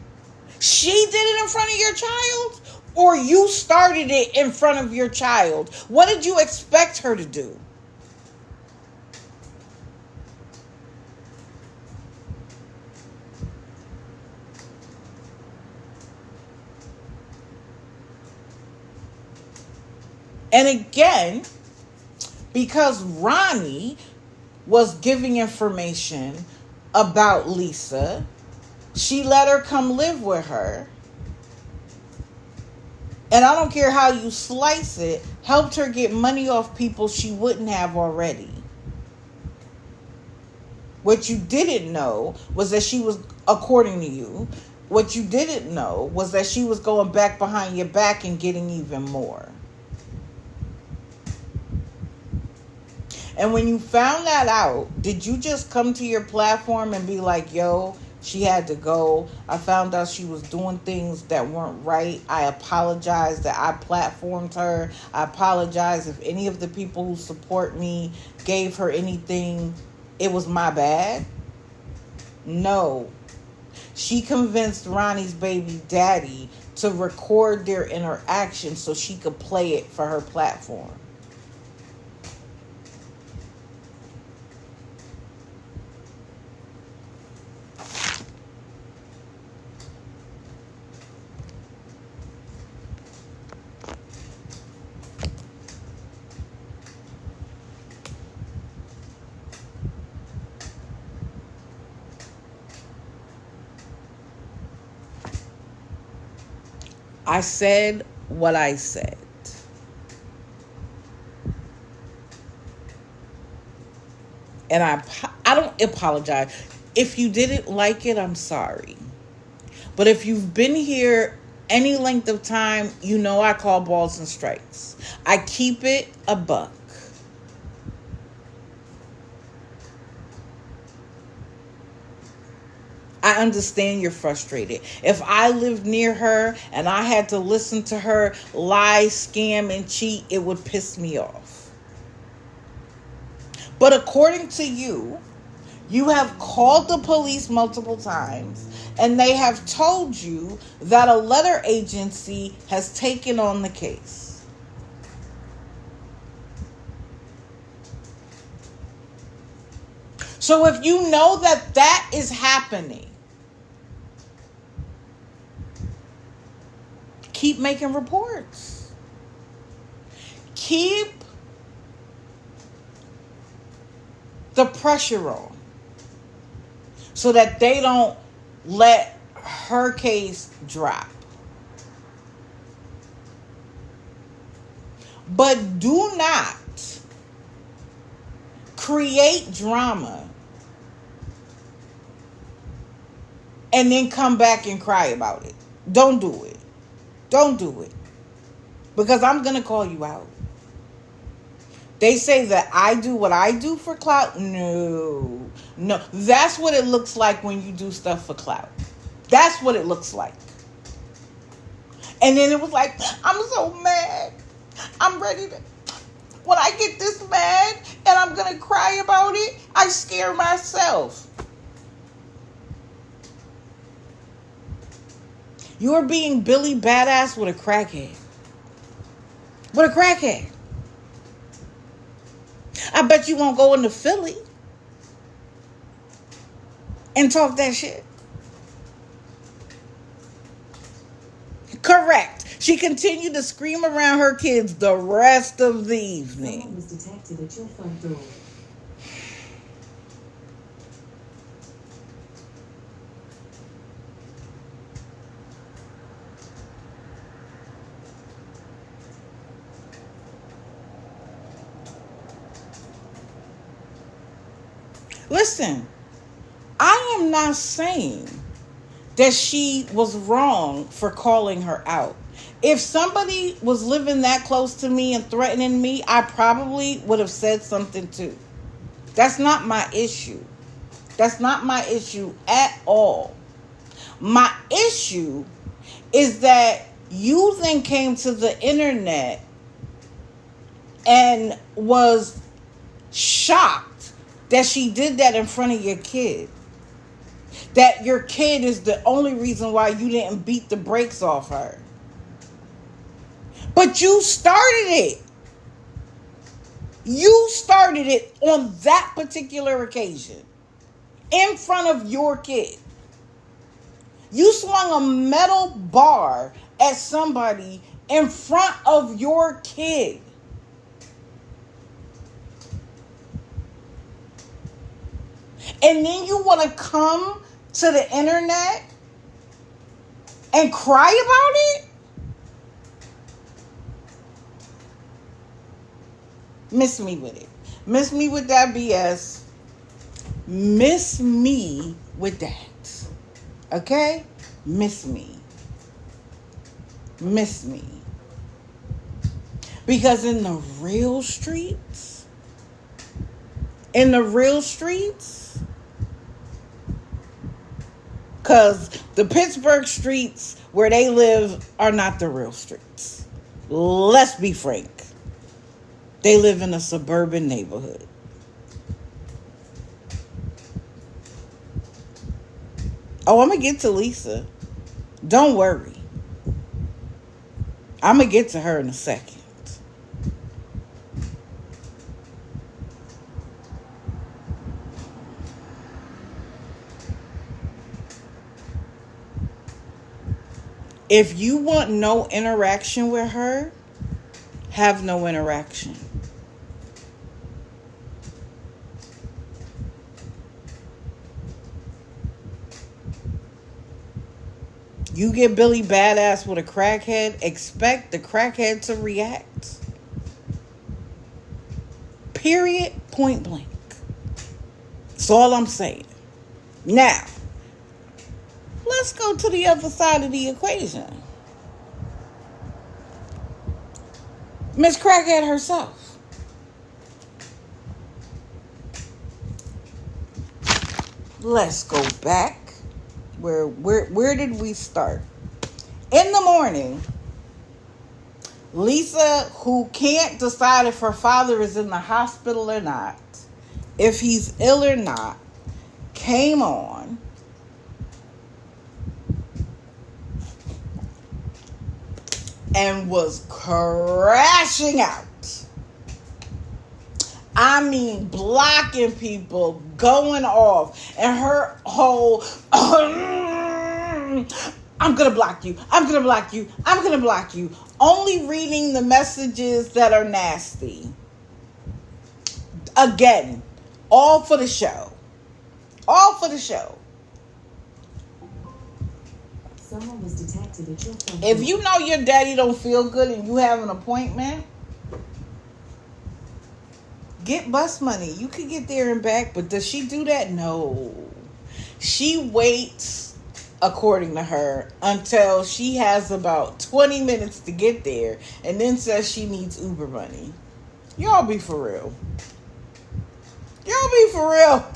She did it in front of your child? Or you started it in front of your child? What did you expect her to do? And again, because Ronnie was giving information about Lisa, she let her come live with her. And I don't care how you slice it, helped her get money off people she wouldn't have already. What you didn't know was that she was, according to you, what you didn't know was that she was going back behind your back and getting even more. And when you found that out, did you just come to your platform and be like, yo, she had to go. I found out she was doing things that weren't right. I apologize that I platformed her. I apologize if any of the people who support me gave her anything. It was my bad. No. She convinced Ronnie's baby daddy to record their interaction so she could play it for her platform. I said what I said. And I don't apologize. If you didn't like it, I'm sorry. But if you've been here any length of time, you know I call balls and strikes. I keep it a buck. I understand you're frustrated. If I lived near her and I had to listen to her lie, scam, and cheat, it would piss me off. But according to you, you have called the police multiple times and they have told you that a letter agency has taken on the case. So if you know that that is happening, keep making reports. Keep the pressure on so that they don't let her case drop. But do not create drama and then come back and cry about it. Don't do it. Don't do it. Because I'm going to call you out. They say that I do what I do for clout. No. That's what it looks like when you do stuff for clout. That's what it looks like. And then it was like, I'm so mad. I'm ready to... When I get this mad and I'm going to cry about it, I scare myself. You're being Billy Badass with a crackhead. With a crackhead. I bet you won't go into Philly and talk that shit. Correct. She continued to scream around her kids the rest of the evening. Someone was detected at your front door. Listen, I am not saying that she was wrong for calling her out. If somebody was living that close to me and threatening me, I probably would have said something too. That's not my issue. That's not my issue at all. My issue is that you then came to the internet and was shocked that she did that in front of your kid. That your kid is the only reason why you didn't beat the brakes off her. But you started it. You started it on that particular occasion. In front of your kid. You swung a metal bar at somebody in front of your kid. And then you want to come to the internet and cry about it? Miss me with it. Miss me with that BS. Miss me with that. Okay? Miss me. Miss me. Because in the real streets, because the Pittsburgh streets where they live are not the real streets. Let's be frank. They live in a suburban neighborhood. Oh, I'm going to get to Lisa. Don't worry. I'm going to get to her in a second. If you want no interaction with her, have no interaction. You get Billy Badass with a crackhead, expect the crackhead to react. Period. Point blank. That's all I'm saying. Now, let's go to the other side of the equation. Miss Crackhead herself. Let's go back. Where did we start? In the morning, Lisa, who can't decide if her father is in the hospital or not, if he's ill or not, came on and was crashing out. I mean, blocking people, going off, and her whole, I'm going to block you, I'm going to block you, I'm going to block you, only reading the messages that are nasty. Again, all for the show. All for the show. Someone was detected at your front If door. you know your daddy don't feel good and you have an appointment, get bus money. You could get there and back, but does she do that? No. She waits, according to her, until she has about 20 minutes to get there and then says she needs Uber money. Y'all be for real. Y'all be for real.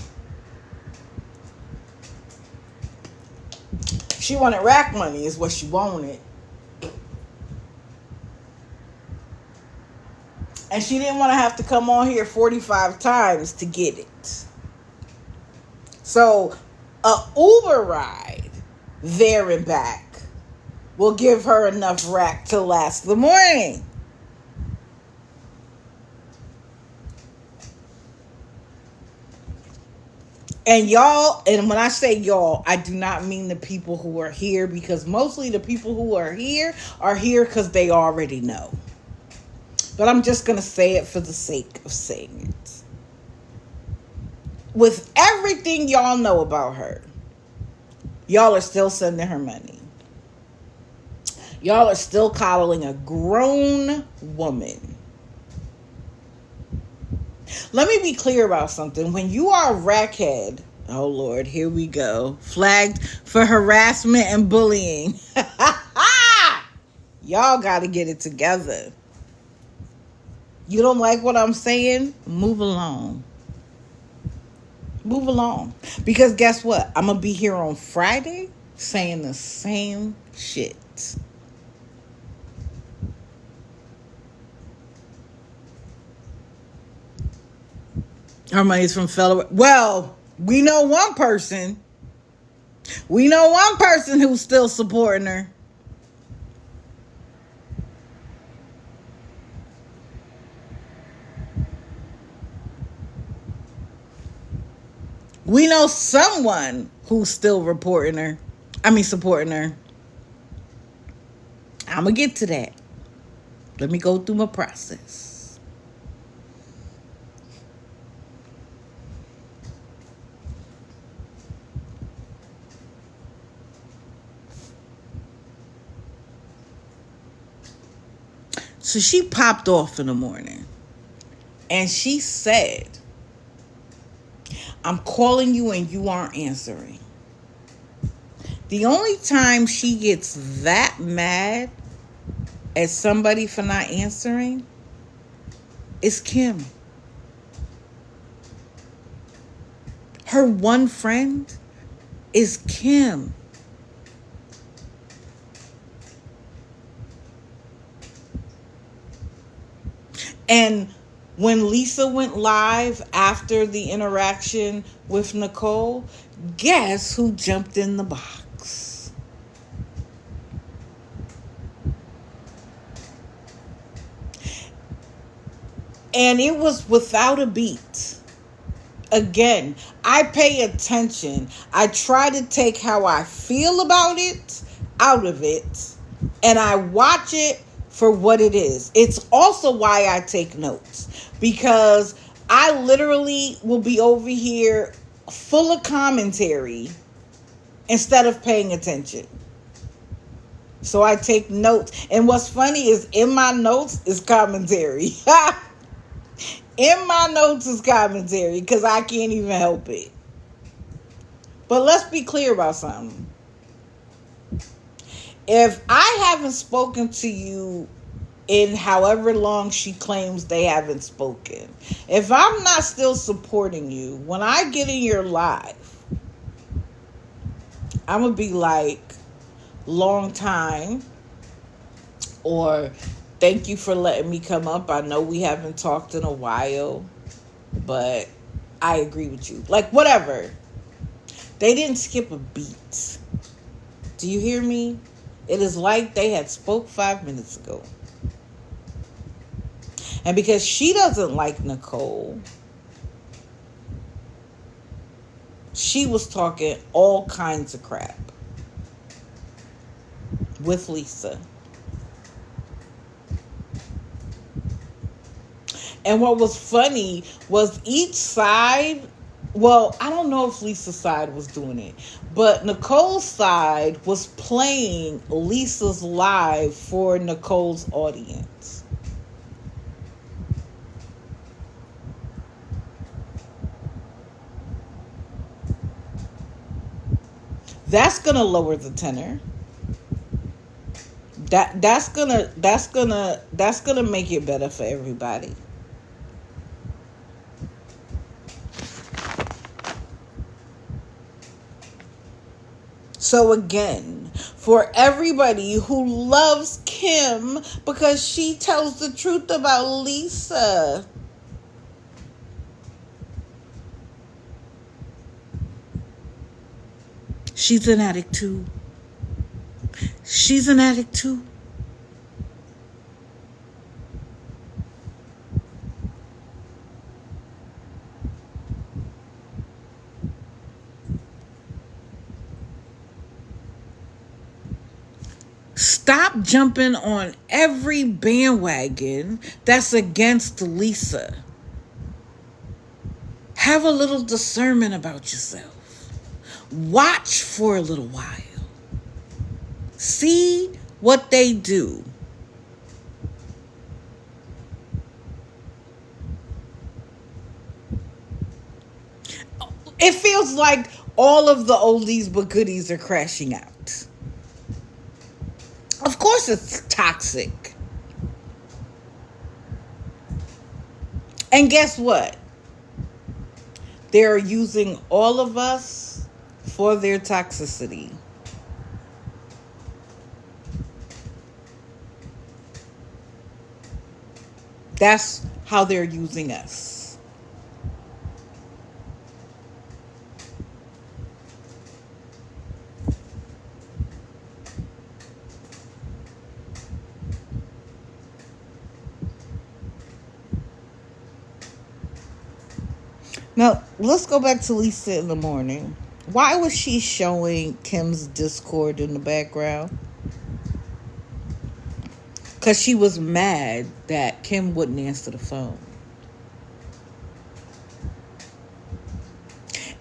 She wanted rack money is what she wanted. And she didn't want to have to come on here 45 times to get it. So, a Uber ride there and back will give her enough rack to last the morning. And y'all, and when I say y'all, I do not mean the people who are here, because mostly the people who are here because they already know. But I'm just going to say it for the sake of saying it. With everything y'all know about her, y'all are still sending her money. Y'all are still coddling a grown woman. Let me be clear about something. When you are a rackhead, oh Lord, here we go. Flagged for harassment and bullying. Y'all got to get it together. You don't like what I'm saying? Move along. Move along. Because guess what? I'm going to be here on Friday saying the same shit. Her money's from fellow. Well, we know one person. We know one person who's still supporting her. We know someone who's still supporting her. I'm going to get to that. Let me go through my process. So she popped off in the morning. And she said, I'm calling you and you aren't answering. The only time she gets that mad at somebody for not answering is Kim. Her one friend is Kim. And when Lisa went live after the interaction with Nicole, guess who jumped in the box? And it was without a beat. Again, I pay attention. I try to take how I feel about it out of it, and I watch it for what it is. It's also why I take notes, because I literally will be over here full of commentary instead of paying attention. So I take notes. And what's funny is in my notes is commentary. In my notes is commentary because I can't even help it. But let's be clear about something. If I haven't spoken to you in however long she claims they haven't spoken, if I'm not still supporting you, when I get in your live, I'm going to be like, long time, or thank you for letting me come up. I know we haven't talked in a while, but I agree with you. Like, whatever. They didn't skip a beat. Do you hear me? It is like they had spoke 5 minutes ago. And because she doesn't like Nicole, she was talking all kinds of crap with Lisa. And what was funny was each side, well, I don't know if Lisa's side was doing it, but Nicole's side was playing Lisa's live for Nicole's audience. That's gonna lower the tenor. That's gonna make it better for everybody. So again, for everybody who loves Kim because she tells the truth about Lisa, she's an addict too. She's an addict too. Stop jumping on every bandwagon that's against Lisa. Have a little discernment about yourself. Watch for a little while. See what they do. It feels like all of the oldies but goodies are crashing out. Of course it's toxic. And guess what? They're using all of us for their toxicity. That's how they're using us. Now, let's go back to Lisa in the morning. Why was she showing Kim's Discord in the background? Because she was mad that Kim wouldn't answer the phone.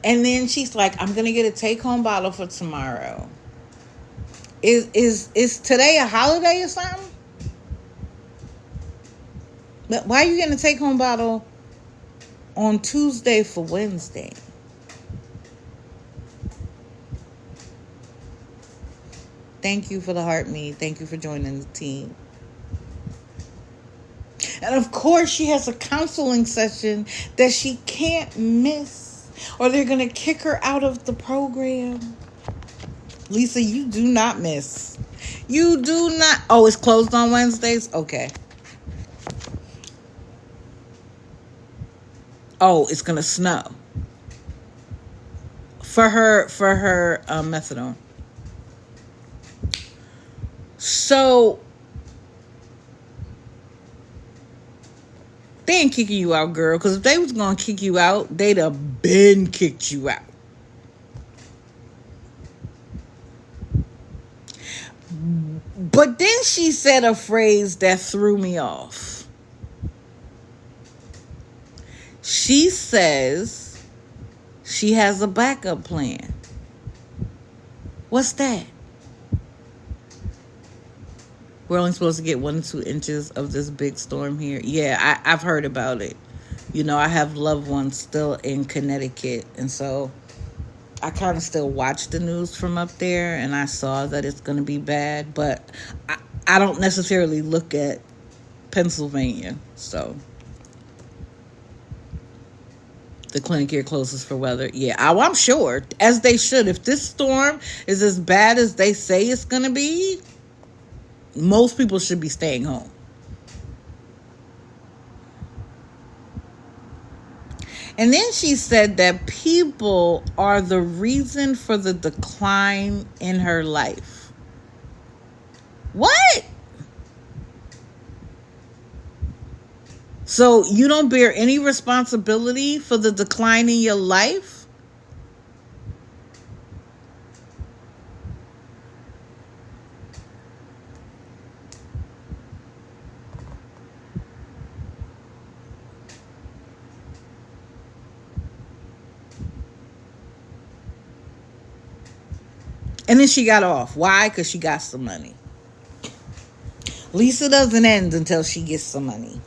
And then she's like, I'm going to get a take-home bottle for tomorrow. Is today a holiday or something? Why are you getting a take-home bottle on Tuesday for Wednesday? Thank you for the heart me. Thank you for joining the team. And of course, she has a counseling session that she can't miss, or they're going to kick her out of the program. Lisa, you do not miss. You do not. Oh, it's closed on Wednesdays? Okay. Oh, it's going to snow. For her methadone. So they ain't kicking you out, girl. Because if they was going to kick you out, they'd have been kicked you out. But then she said a phrase that threw me off. She says she has a backup plan. What's that? We're only supposed to get 1 to 2 inches of this big storm here. Yeah, I've heard about it. You know, I have loved ones still in Connecticut. And so I kind of still watch the news from up there. And I saw that it's going to be bad. But I don't necessarily look at Pennsylvania. So the clinic here closes for weather. Yeah, I'm sure. As they should. If this storm is as bad as they say it's going to be, most people should be staying home. And then she said that people are the reason for the decline in her life. What? So you don't bear any responsibility for the decline in your life? And then she got off. Why? Because she got some money. Lisa doesn't end until she gets some money.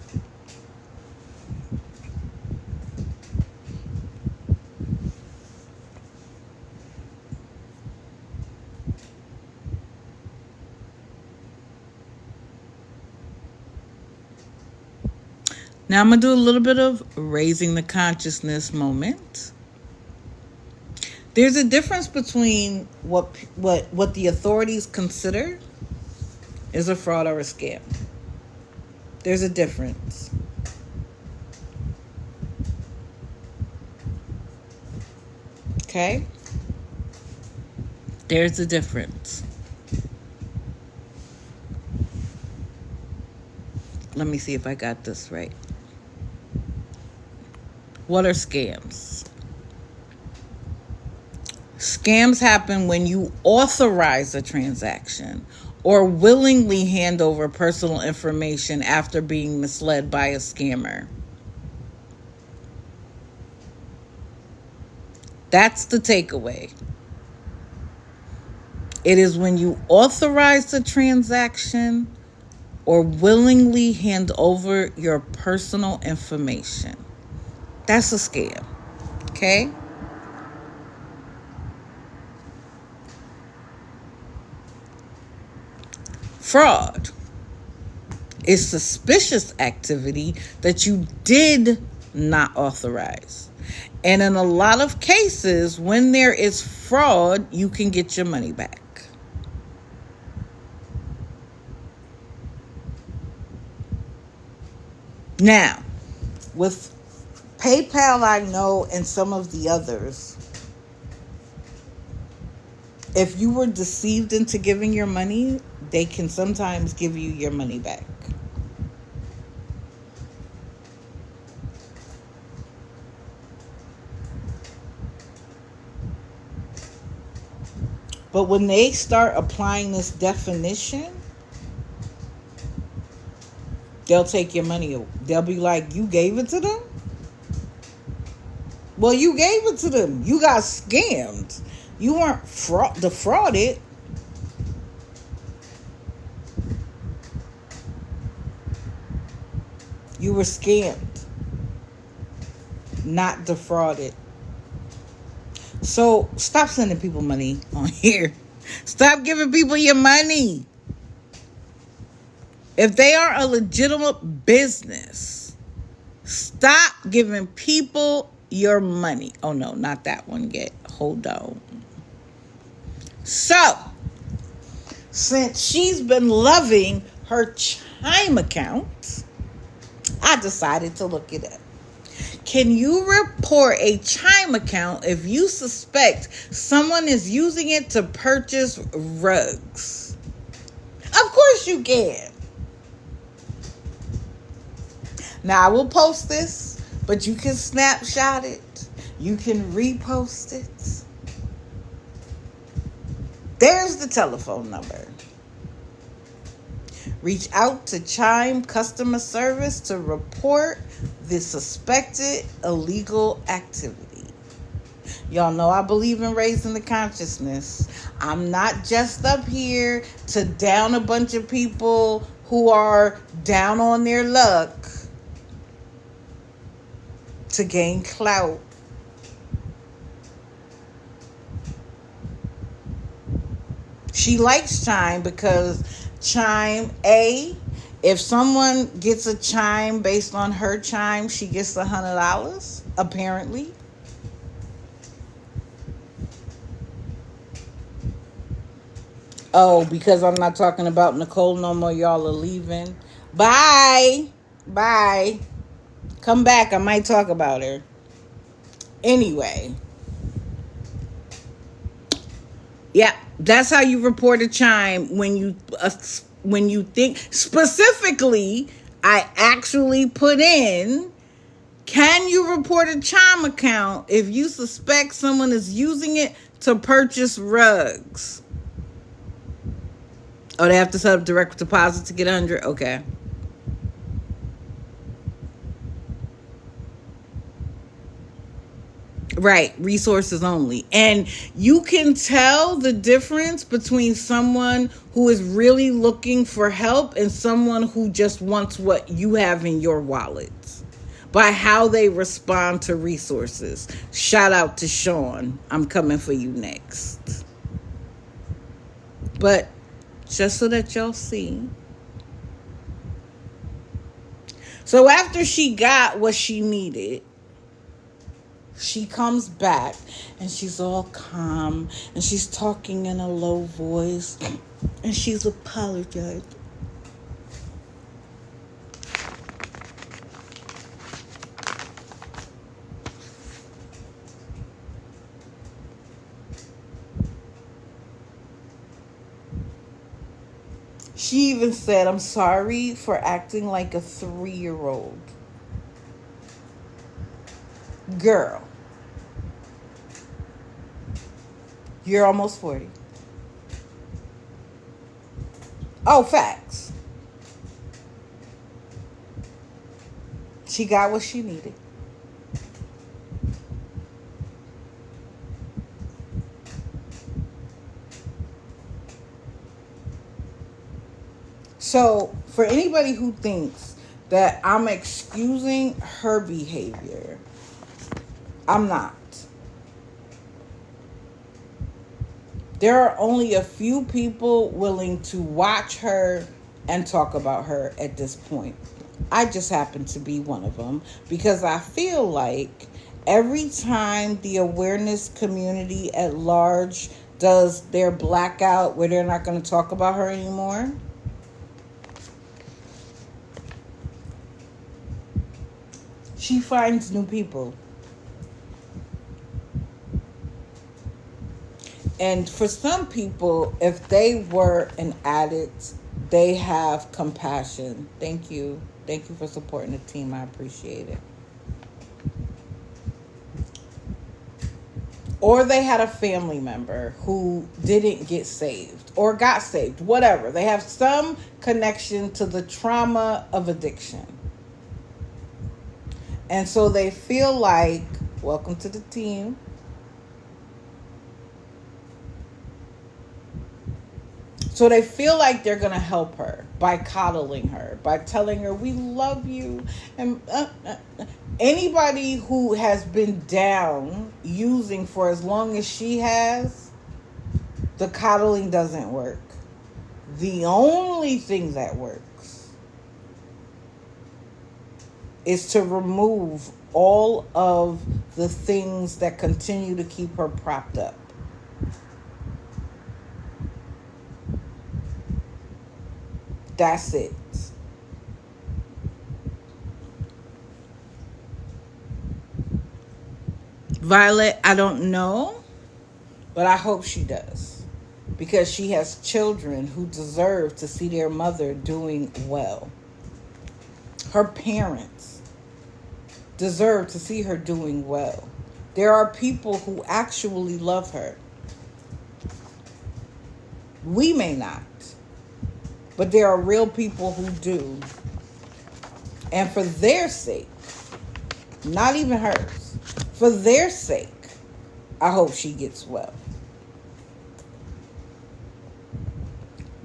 Now I'm going to do a little bit of raising the consciousness moment. There's a difference between what the authorities consider is a fraud or a scam. There's a difference. Okay? There's a difference. Let me see if I got this right. What are scams? Scams happen when you authorize a transaction or willingly hand over personal information after being misled by a scammer. That's the takeaway. It is when you authorize a transaction or willingly hand over your personal information. That's a scam. Okay? Fraud is suspicious activity that you did not authorize. And in a lot of cases, when there is fraud, you can get your money back. Now, with PayPal, I know, and some of the others, if you were deceived into giving your money, they can sometimes give you your money back. But when they start applying this definition, they'll take your money. They'll be like, you gave it to them? Well, you gave it to them. You got scammed. You weren't defrauded. You were scammed, not defrauded. So stop sending people money on here. Stop giving people your money. If they are a legitimate business, stop giving people your money. Oh no, not that one yet. Hold on. So, since she's been loving her Chime account, I decided to look it up. Can you report a Chime account if you suspect someone is using it to purchase rugs? Of course you can. Now, I will post this, but you can snapshot it. You can repost it. There's the telephone number. Reach out to Chime customer service to report the suspected illegal activity. Y'all know I believe in raising the consciousness. I'm not just up here to down a bunch of people who are down on their luck to gain clout. She likes Chime because Chime, if someone gets a Chime based on her Chime, she gets $100, apparently. Oh, because I'm not talking about Nicole no more, y'all are leaving. Bye. Come back, I might talk about her. Anyway. Yeah, that's how you report a Chime when you think specifically. I actually put in, can you report a Chime account if you suspect someone is using it to purchase rugs? Oh, they have to set up direct deposit to get 100? Okay. Right, resources only. And you can tell the difference between someone who is really looking for help and someone who just wants what you have in your wallet by how they respond to resources. Shout out to Sean. I'm coming for you next. But just so that y'all see. So after she got what she needed, she comes back and she's all calm and she's talking in a low voice and she's apologizing. She even said, I'm sorry for acting like a 3-year-old. Girl, you're almost 40. Oh, facts. She got what she needed. So, for anybody who thinks that I'm excusing her behavior, I'm not. There are only a few people willing to watch her and talk about her at this point. I just happen to be one of them because I feel like every time the awareness community at large does their blackout where they're not going to talk about her anymore, she finds new people. And for some people, if they were an addict, they have compassion. Thank you. Thank you for supporting the team. I appreciate it. Or they had a family member who didn't get saved or got saved, whatever. They have some connection to the trauma of addiction. And so they feel like, welcome to the team. So they feel like they're going to help her by coddling her, by telling her, we love you. And anybody who has been down using for as long as she has, the coddling doesn't work. The only thing that works is to remove all of the things that continue to keep her propped up. That's it. Violet, I don't know, but I hope she does. Because she has children who deserve to see their mother doing well. Her parents deserve to see her doing well. There are people who actually love her. We may not. But there are real people who do. And for their sake, not even hers, for their sake, I hope she gets well.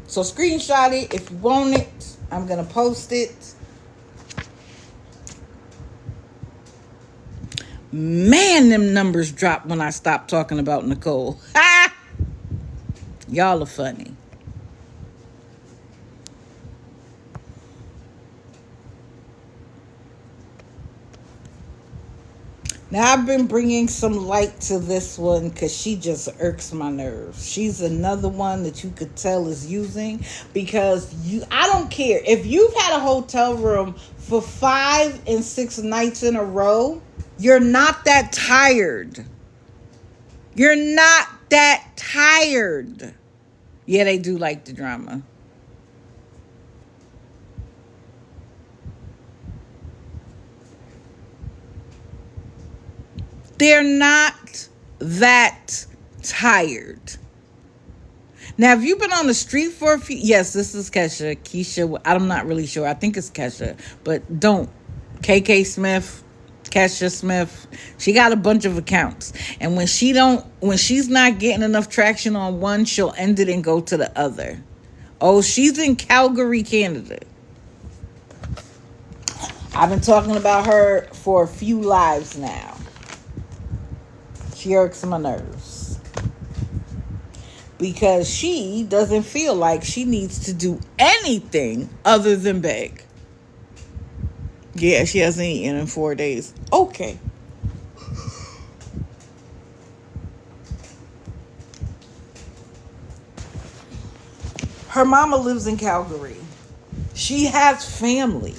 So screenshot it if you want it. I'm going to post it. Man, them numbers dropped when I stopped talking about Nicole. Ha! Y'all are funny. Now, I've been bringing some light to this one because she just irks my nerves. She's another one that you could tell is using because I don't care. If you've had a hotel room for 5 and 6 nights in a row, you're not that tired. You're not that tired. Yeah, they do like the drama. They're not that tired. Now, have you been on the street for a few? Yes, this is Keisha. I'm not really sure. I think it's Kesha. But don't. KK Smith, Kesha Smith. She got a bunch of accounts. And when she's not getting enough traction on one, she'll end it and go to the other. Oh, she's in Calgary, Canada. I've been talking about her for a few lives now. She irks my nerves. Because she doesn't feel like she needs to do anything other than beg. Yeah, she hasn't eaten in 4 days. Okay. Her mama lives in Calgary. She has family.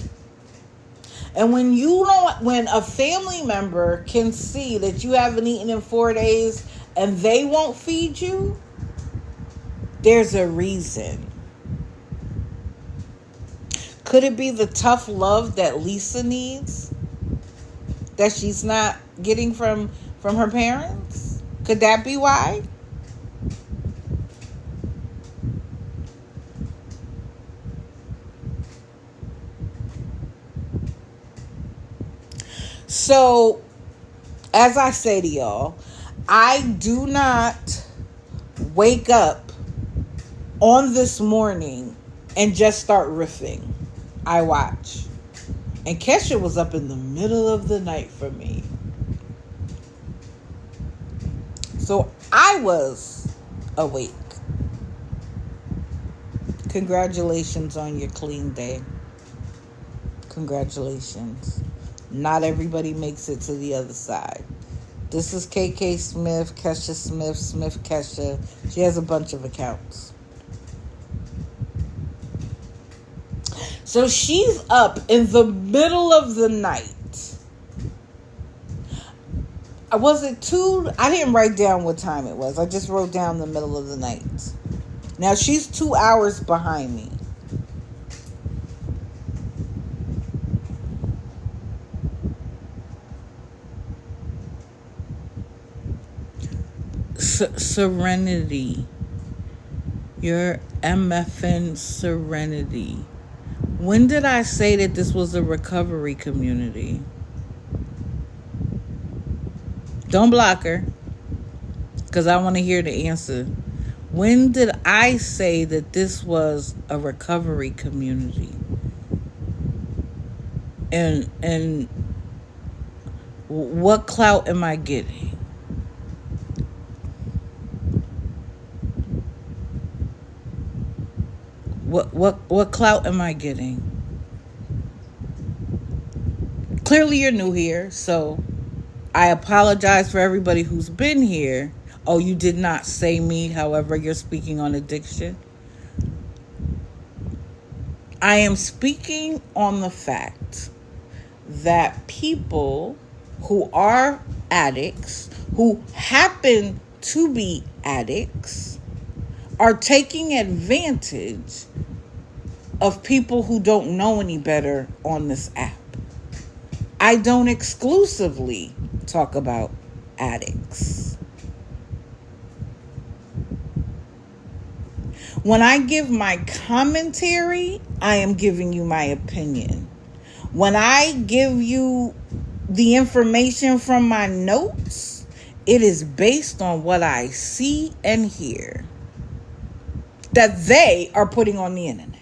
And when a family member can see that you haven't eaten in 4 days and they won't feed you, there's a reason. Could it be the tough love that Lisa needs that she's not getting from her parents? Could that be why? So, as I say to y'all, I do not wake up on this morning and just start riffing. I watch. And Kesha was up in the middle of the night for me. So I was awake. Congratulations on your clean day. Congratulations. Not everybody makes it to the other side. This is KK Smith, Kesha Smith, Smith Kesha. She has a bunch of accounts. So she's up in the middle of the night. Was it 2? I didn't write down what time it was. I just wrote down the middle of the night. Now she's 2 hours behind me. Serenity. Your MFN Serenity. When did I say that this was a recovery community? Don't block her, because I want to hear the answer. When did I say that this was a recovery community? And what clout am I getting? What clout am I getting? Clearly you're new here, so I apologize for everybody who's been here. Oh, you did not say me, however, you're speaking on addiction. I am speaking on the fact that people who are addicts, who happen to be addicts, are taking advantage of people who don't know any better on this app. I don't exclusively talk about addicts. When I give my commentary, I am giving you my opinion. When I give you the information from my notes, it is based on what I see and hear that they are putting on the internet.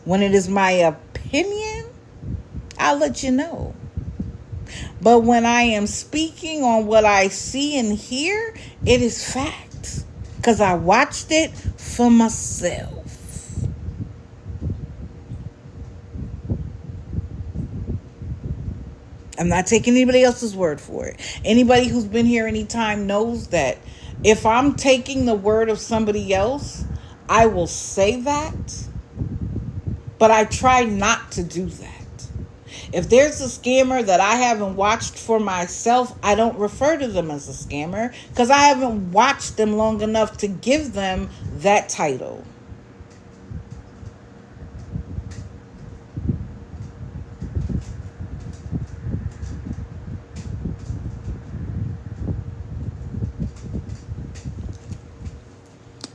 When it is my opinion, I'll let you know. But when I am speaking on what I see and hear, it is fact. Because I watched it for myself. I'm not taking anybody else's word for it. Anybody who's been here any time knows that if I'm taking the word of somebody else, I will say that. But I try not to do that. If there's a scammer that I haven't watched for myself, I don't refer to them as a scammer because I haven't watched them long enough to give them that title.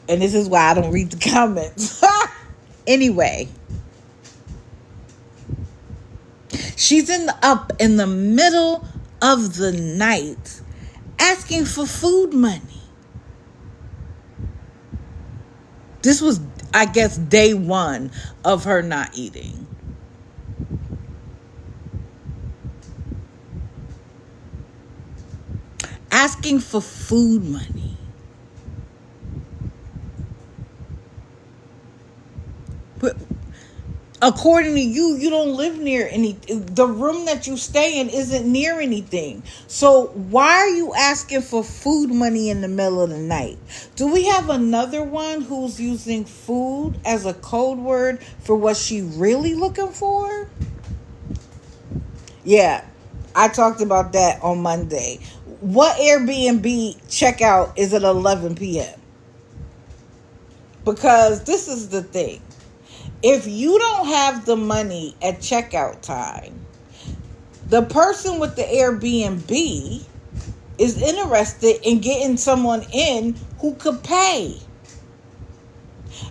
And this is why I don't read the comments. Anyway. She's up in the middle of the night asking for food money. This was, I guess, day 1 of her not eating. Asking for food money. But according to you, you don't live near the room that you stay in isn't near anything. So why are you asking for food money in the middle of the night? Do we have another one who's using food as a code word for what she really looking for? Yeah, I talked about that on Monday. What Airbnb checkout is at 11 p.m.? Because this is the thing. If you don't have the money at checkout time, the person with the Airbnb is interested in getting someone in who could pay.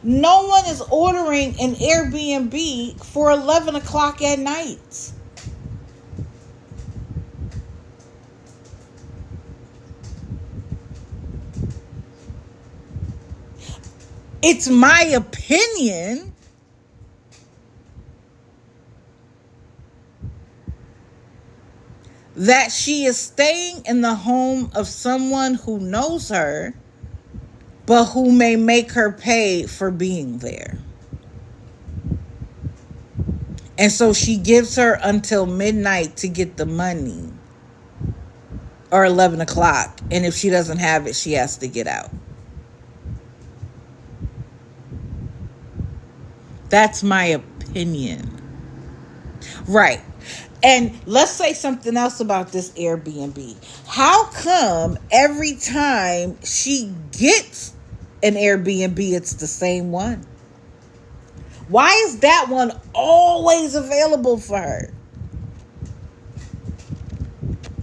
No one is ordering an Airbnb for 11 o'clock at night. It's my opinion that she is staying in the home of someone who knows her, but who may make her pay for being there. And so she gives her until midnight to get the money. or 11 o'clock. And if she doesn't have it, she has to get out. That's my opinion. Right. And let's say something else about this Airbnb. How come every time she gets an Airbnb, it's the same one? Why is that one always available for her?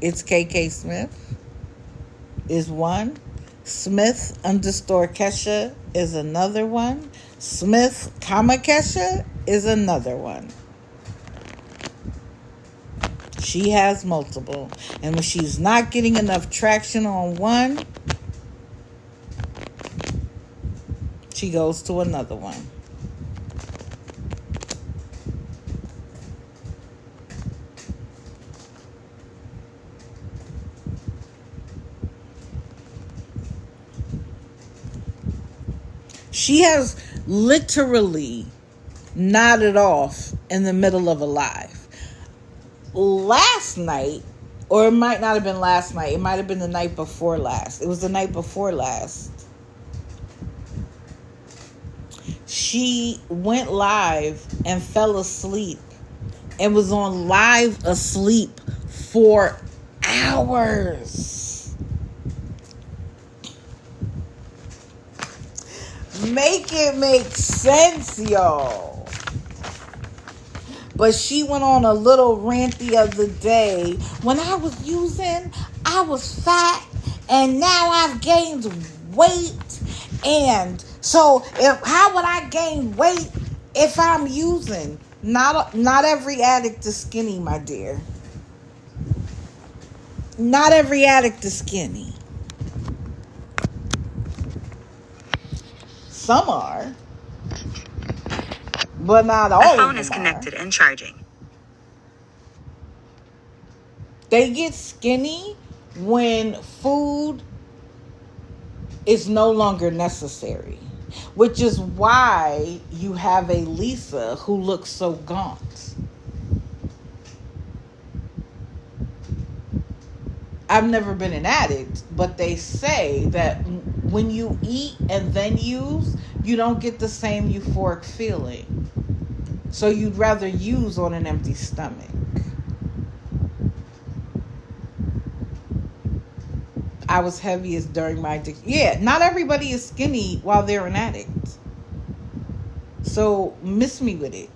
It's KK Smith is one. Smith _ Kesha is another one. Smith, Kesha is another one. She has multiple. And when she's not getting enough traction on one, she goes to another one. She has literally nodded off in the middle of a live. Last night, or it might not have been last night, it might have been the night before last. It was the night before last. She went live and fell asleep and was on live asleep for hours. Make it make sense, y'all. But she went on a little rant the other day. When I was using, I was fat, and now I've gained weight. And so, how would I gain weight if I'm using? Not every addict is skinny, my dear. Not every addict is skinny. Some are, but not all of them. The phone is connected and charging. They get skinny when food is no longer necessary, which is why you have a Lisa who looks so gaunt. I've never been an addict, but they say that when you eat and then use, you don't get the same euphoric feeling. So you'd rather use on an empty stomach. I was heaviest during my addiction. Yeah, not everybody is skinny while they're an addict. So miss me with it.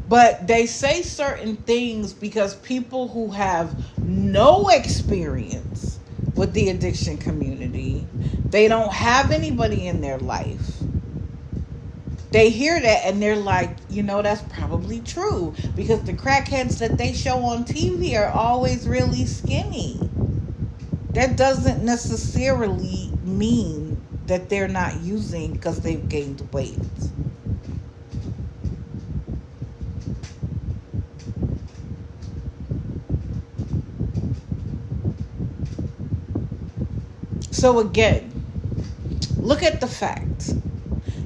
But they say certain things because people who have no experience with the addiction community, they don't have anybody in their life. They hear that and they're like, that's probably true. Because the crackheads that they show on TV are always really skinny. That doesn't necessarily mean that they're not using because they've gained weight. So again, look at the fact.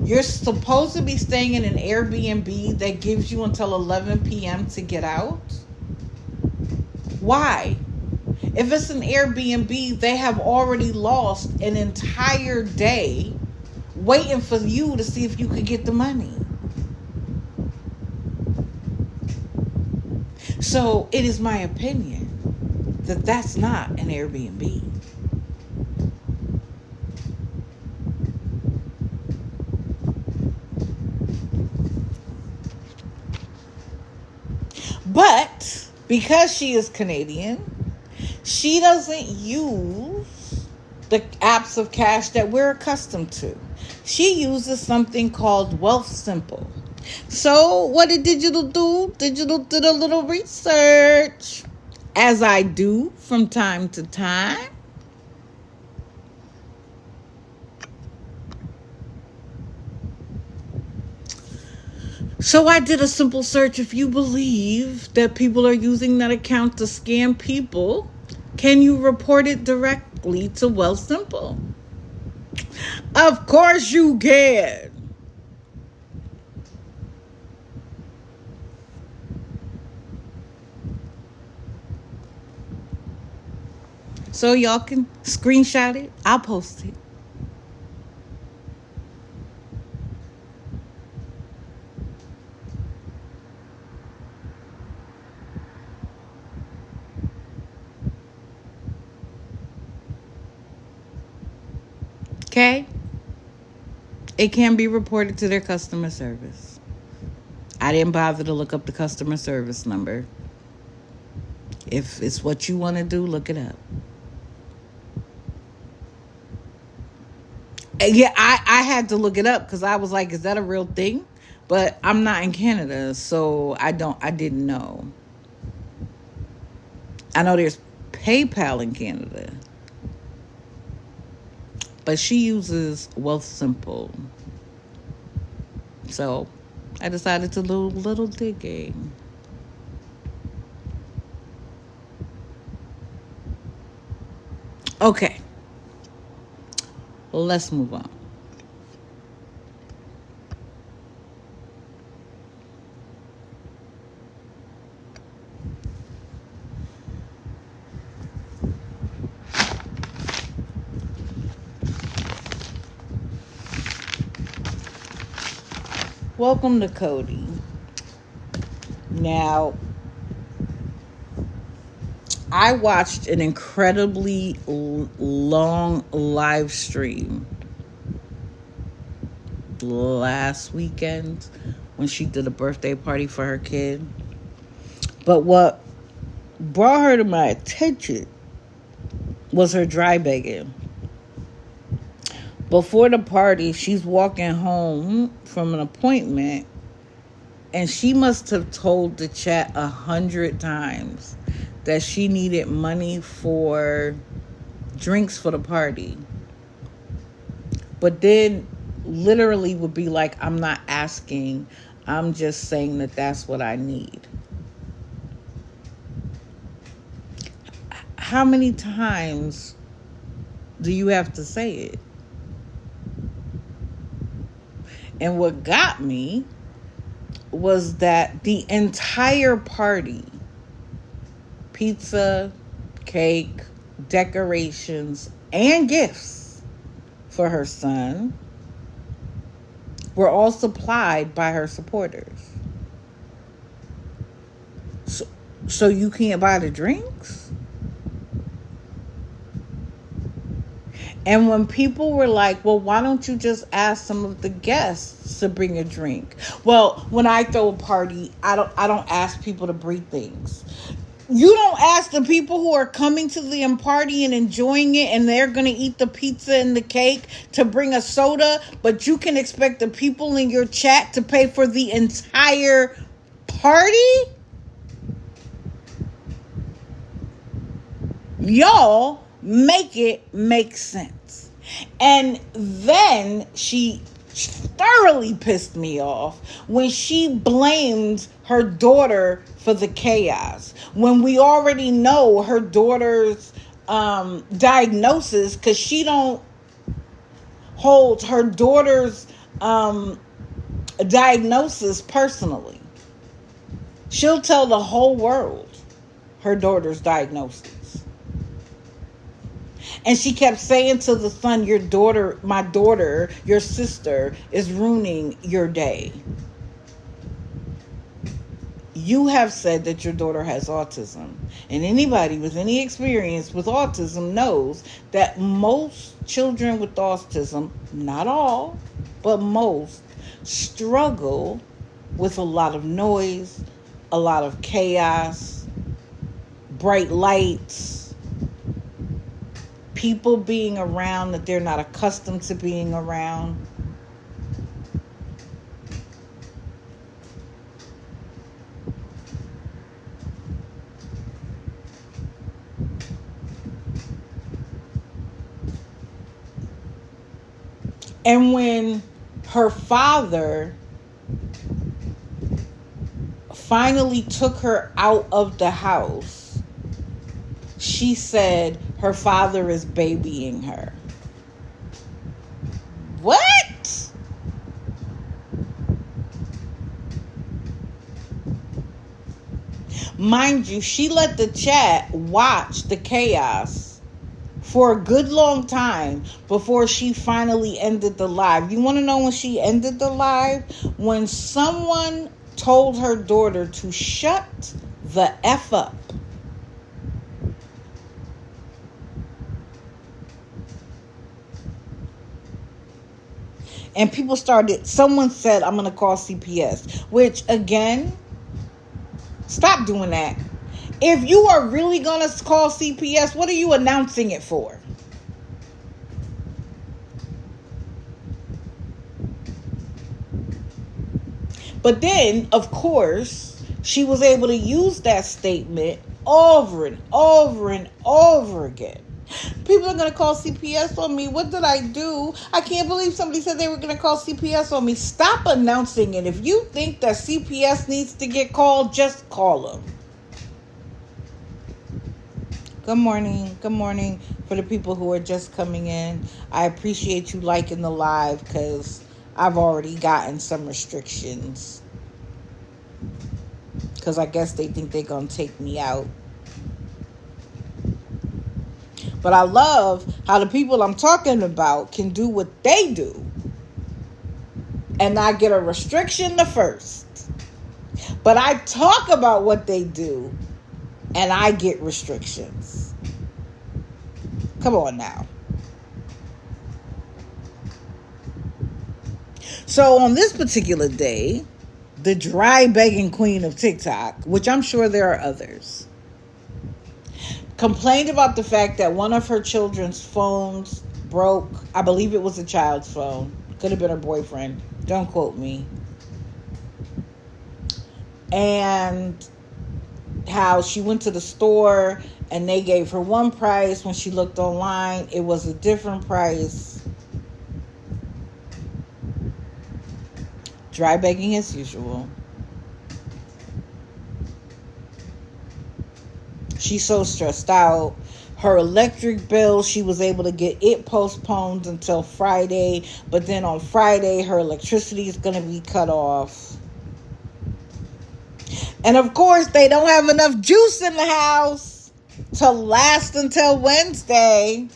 You're supposed to be staying in an Airbnb that gives you until 11 p.m. to get out. Why? If it's an Airbnb, they have already lost an entire day waiting for you to see if you could get the money. So it is my opinion that that's not an Airbnb. But because she is Canadian, she doesn't use the apps of cash that we're accustomed to. She uses something called Wealth Simple. So what did Digital do? Digital did a little research, as I do from time to time. So I did a simple search. If you believe that people are using that account to scam people, can you report it directly to Wealth Simple? Of course you can. So y'all can screenshot it. I'll post it. Okay? It can be reported to their customer service. I didn't bother to look up the customer service number. If it's what you want to do, look it up. Yeah, I had to look it up because I was like, is that a real thing? But I'm not in Canada, so I didn't know. I know there's PayPal in Canada, but she uses Wealth Simple. So I decided to do a little digging. Okay, let's move on. Welcome to Cody. Now, I watched an incredibly long live stream last weekend when she did a birthday party for her kid. But what brought her to my attention was her dry begging. Before the party, she's walking home from an appointment, and she must have told the chat 100 times that she needed money for drinks for the party. But then literally would be like, I'm not asking, I'm just saying that that's what I need. How many times do you have to say it? And what got me was that the entire party, pizza, cake, decorations, and gifts for her son, were all supplied by her supporters. So you can't buy the drinks? And when people were like, well, why don't you just ask some of the guests to bring a drink? Well, when I throw a party, I don't ask people to bring things. You don't ask the people who are coming to the party and enjoying it, and they're going to eat the pizza and the cake, to bring a soda, but you can expect the people in your chat to pay for the entire party? Y'all make it make sense. And then she thoroughly pissed me off when she blamed her daughter for the chaos, when we already know her daughter's diagnosis, because she don't hold her daughter's diagnosis personally. She'll tell the whole world her daughter's diagnosis. And she kept saying to the son, your daughter, my daughter, your sister is ruining your day. You have said that your daughter has autism. And anybody with any experience with autism knows that most children with autism, not all, but most, struggle with a lot of noise, a lot of chaos, bright lights, people being around that they're not accustomed to being around. And when her father finally took her out of the house, she said her father is babying her. What? Mind you, she let the chat watch the chaos for a good long time before she finally ended the live. You want to know when she ended the live? When someone told her daughter to shut the F up. And people started, someone said, I'm going to call CPS. Which, again, stop doing that. If you are really going to call CPS, what are you announcing it for? But then, of course, she was able to use that statement over and over and over again. People are going to call CPS on me. What did I do? I can't believe somebody said they were going to call CPS on me. Stop announcing it. If you think that CPS needs to get called, just call them. Good morning. Good morning for the people who are just coming in. I appreciate you liking the live because I've already gotten some restrictions. Because I guess they think they're going to take me out. But I love how the people I'm talking about can do what they do. And I get a restriction the first. But I talk about what they do. And I get restrictions. Come on now. So on this particular day, the dry begging queen of TikTok, which I'm sure there are others, complained about the fact that one of her children's phones broke. I believe it was a child's phone. Could have been her boyfriend. Don't quote me. And how she went to the store and they gave her one price. When she looked online, it was a different price. Dry begging as usual. She's so stressed out. Her electric bill, she was able to get it postponed until Friday. But then on Friday, her electricity is going to be cut off. And of course, they don't have enough juice in the house to last until Wednesday.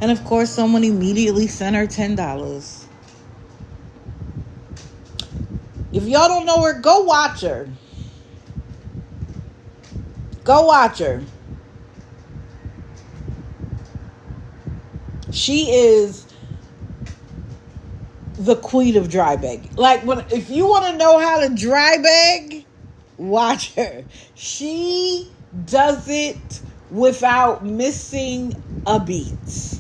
And of course, someone immediately sent her $10. If y'all don't know her, go watch her. Go watch her. She is the queen of dry beg. Like, if you want to know how to dry beg, watch her. She does it without missing a beat.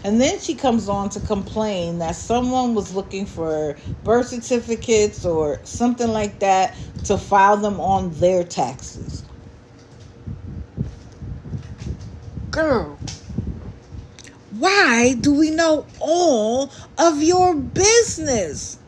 And then she comes on to complain that someone was looking for birth certificates or something like that to file them on their taxes. Girl, why do we know all of your business?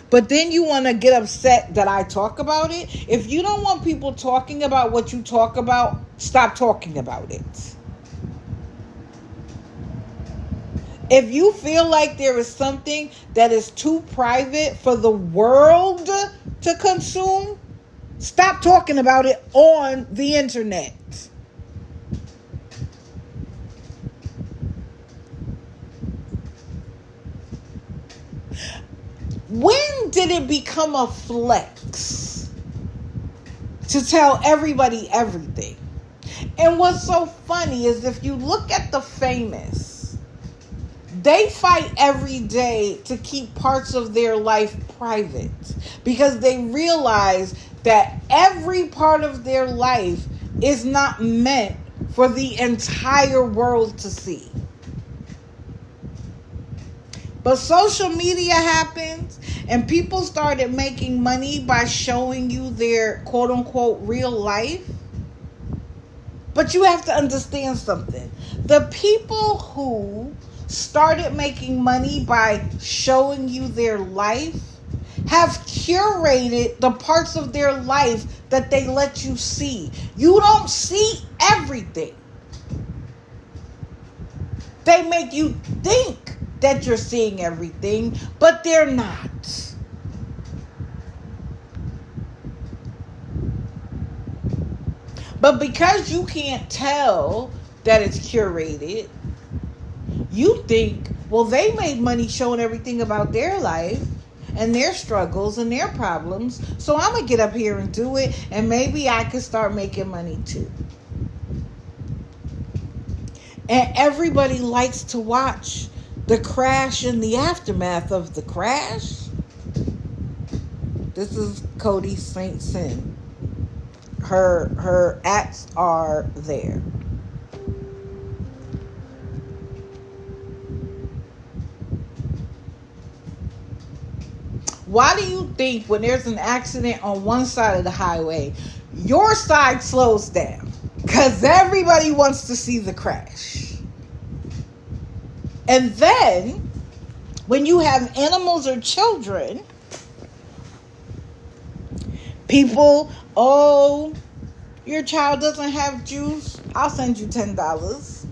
But then you want to get upset that I talk about it. If you don't want people talking about what you talk about, stop talking about it. If you feel like there is something that is too private for the world to consume, stop talking about it on the internet. When did it become a flex to tell everybody everything? And what's so funny is if you look at the famous, they fight every day to keep parts of their life private because they realize that every part of their life is not meant for the entire world to see. But social media happened and people started making money by showing you their quote unquote real life. But you have to understand something. The people who started making money by showing you their life have curated the parts of their life that they let you see. You don't see everything. They make you think that you're seeing everything, but they're not. But because you can't tell that it's curated, you think, well, they made money showing everything about their life and their struggles and their problems, so I'm going to get up here and do it, and maybe I could start making money too. And everybody likes to watch the crash and the aftermath of the crash. This is Cody St. Sin. Her acts are there. Why do you think when there's an accident on one side of the highway, your side slows down? Because everybody wants to see the crash. And then, when you have animals or children, people, oh, your child doesn't have juice, I'll send you $10.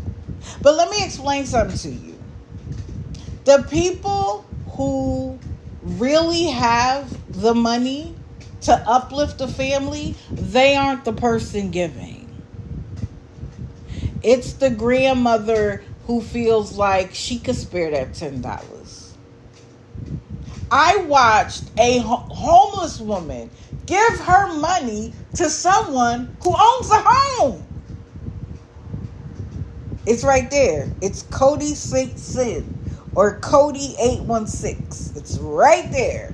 But let me explain something to you. The people who really have the money to uplift a family, they aren't the person giving. It's the grandmother who feels like she could spare that $10. I watched a homeless woman give her money to someone who owns a home. It's right there. It's Cody St. Sin or Cody 816. It's right there.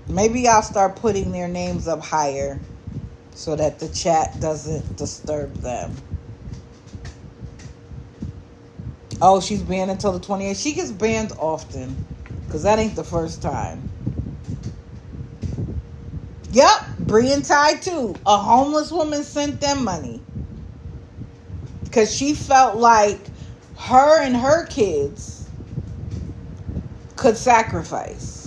Maybe I'll start putting their names up higher so that the chat doesn't disturb them. Oh, she's banned until the 28th. She gets banned often because that ain't the first time. Yep, Bree and Ty too. A homeless woman sent them money because she felt like her and her kids could sacrifice.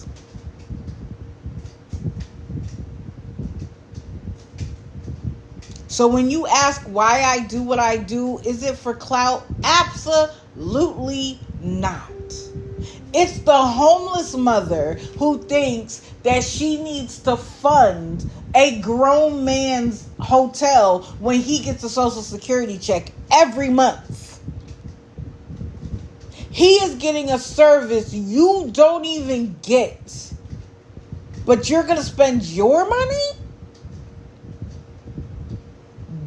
So when you ask why I do what I do, is it for clout? Absolutely not. It's the homeless mother who thinks that she needs to fund a grown man's hotel when he gets a Social Security check every month. He is getting a service you don't even get, but you're going to spend your money?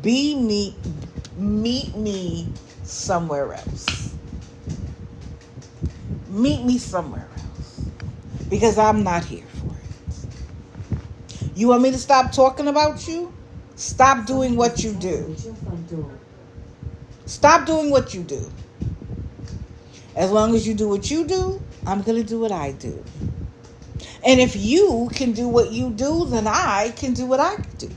Meet me somewhere else. Meet me somewhere else. Because I'm not here for it. You want me to stop talking about you? Stop doing what you do. Stop doing what you do. As long as you do what you do, I'm going to do what I do. And if you can do what you do, then I can do what I do.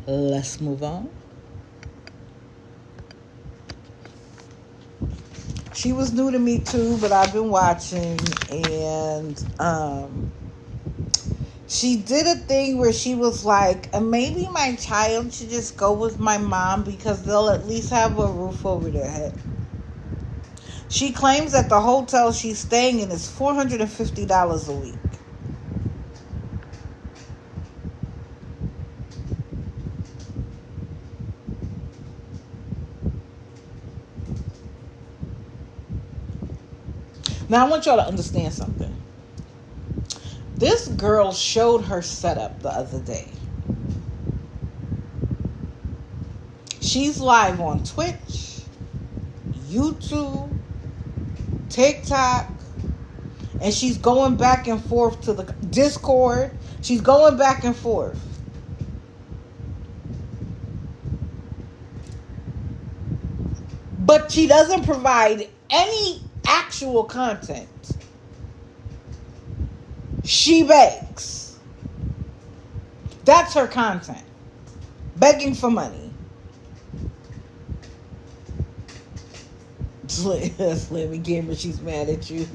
Let's move on. She was new to me too, but I've been watching, and she did a thing where she was like, maybe my child should just go with my mom because they'll at least have a roof over their head. She claims that the hotel she's staying in is $450 a week. Now, I want y'all to understand something. This girl showed her setup the other day. She's live on Twitch. YouTube, TikTok, and she's going back and forth to the Discord. She's going back and forth. But she doesn't provide any actual content. She begs. That's her content. Begging for money. Slimmy Gamer, she's mad at you.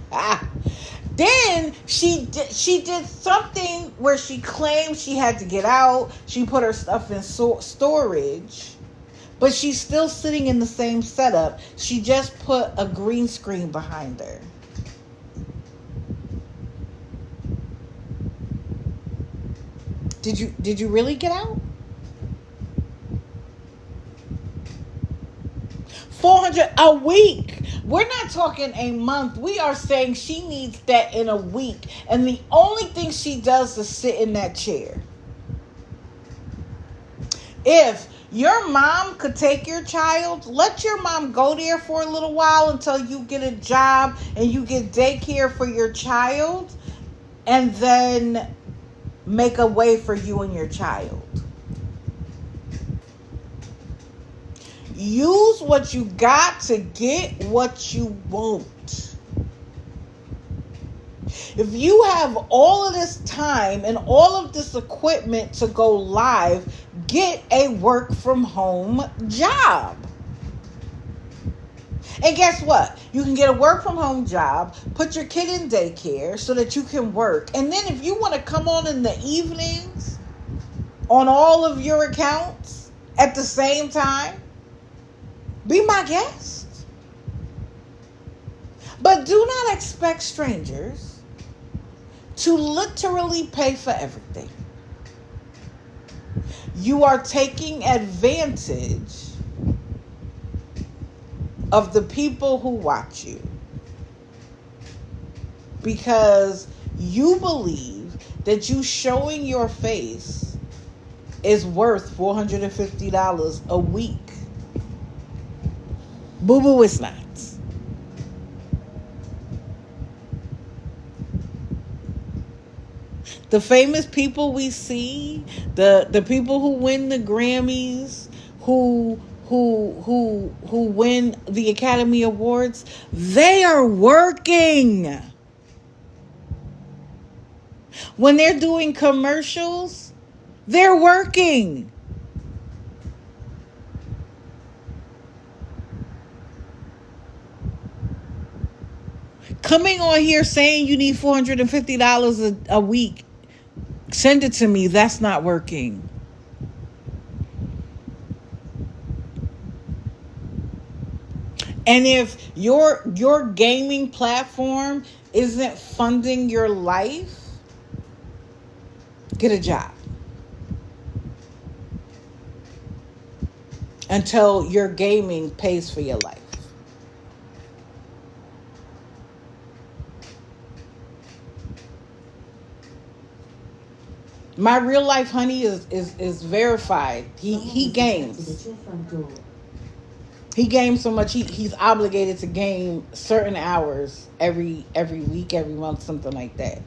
Then she did something where she claimed she had to get out. She put her stuff in storage. But she's still sitting in the same setup. She just put a green screen behind her. Did you really get out? 400 a week. We're not talking a month. We are saying she needs that in a week. And the only thing she does is sit in that chair. If your mom could take your child, let your mom go there for a little while until you get a job and you get daycare for your child, and then make a way for you and your child. Use what you got to get what you want. If you have all of this time and all of this equipment to go live, get a work from home job. And guess what? You can get a work from home job, put your kid in daycare so that you can work. And then if you want to come on in the evenings on all of your accounts at the same time, be my guest. But do not expect strangers to literally pay for everything. You are taking advantage of the people who watch you because you believe that you showing your face is worth $450 a week. Boo-boo, it's not. The famous people we see, the people who win the Grammys, who win the Academy Awards, they are working. When they're doing commercials, they're working. Coming on here saying you need $450 a week, send it to me. That's not working. And if your gaming platform isn't funding your life, get a job until your gaming pays for your life. My real life honey is verified. He games. He games so much he's obligated to game certain hours every week, every month, something like that.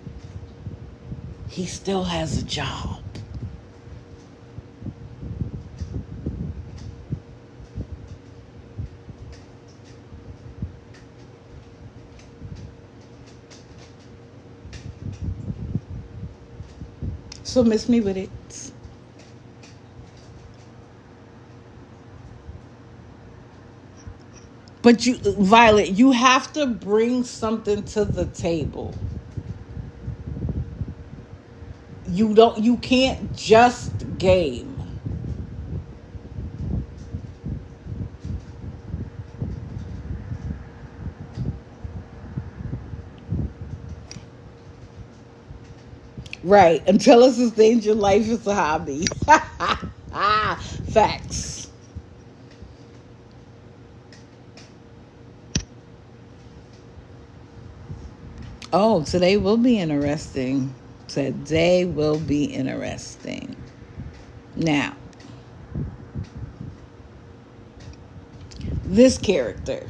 He still has a job. So miss me with it. But you, Violet, you have to bring something to the table. You can't just game. Right. Until it sustains your life, it's a hobby. Facts. Oh, today will be interesting. Today will be interesting. Now, this character.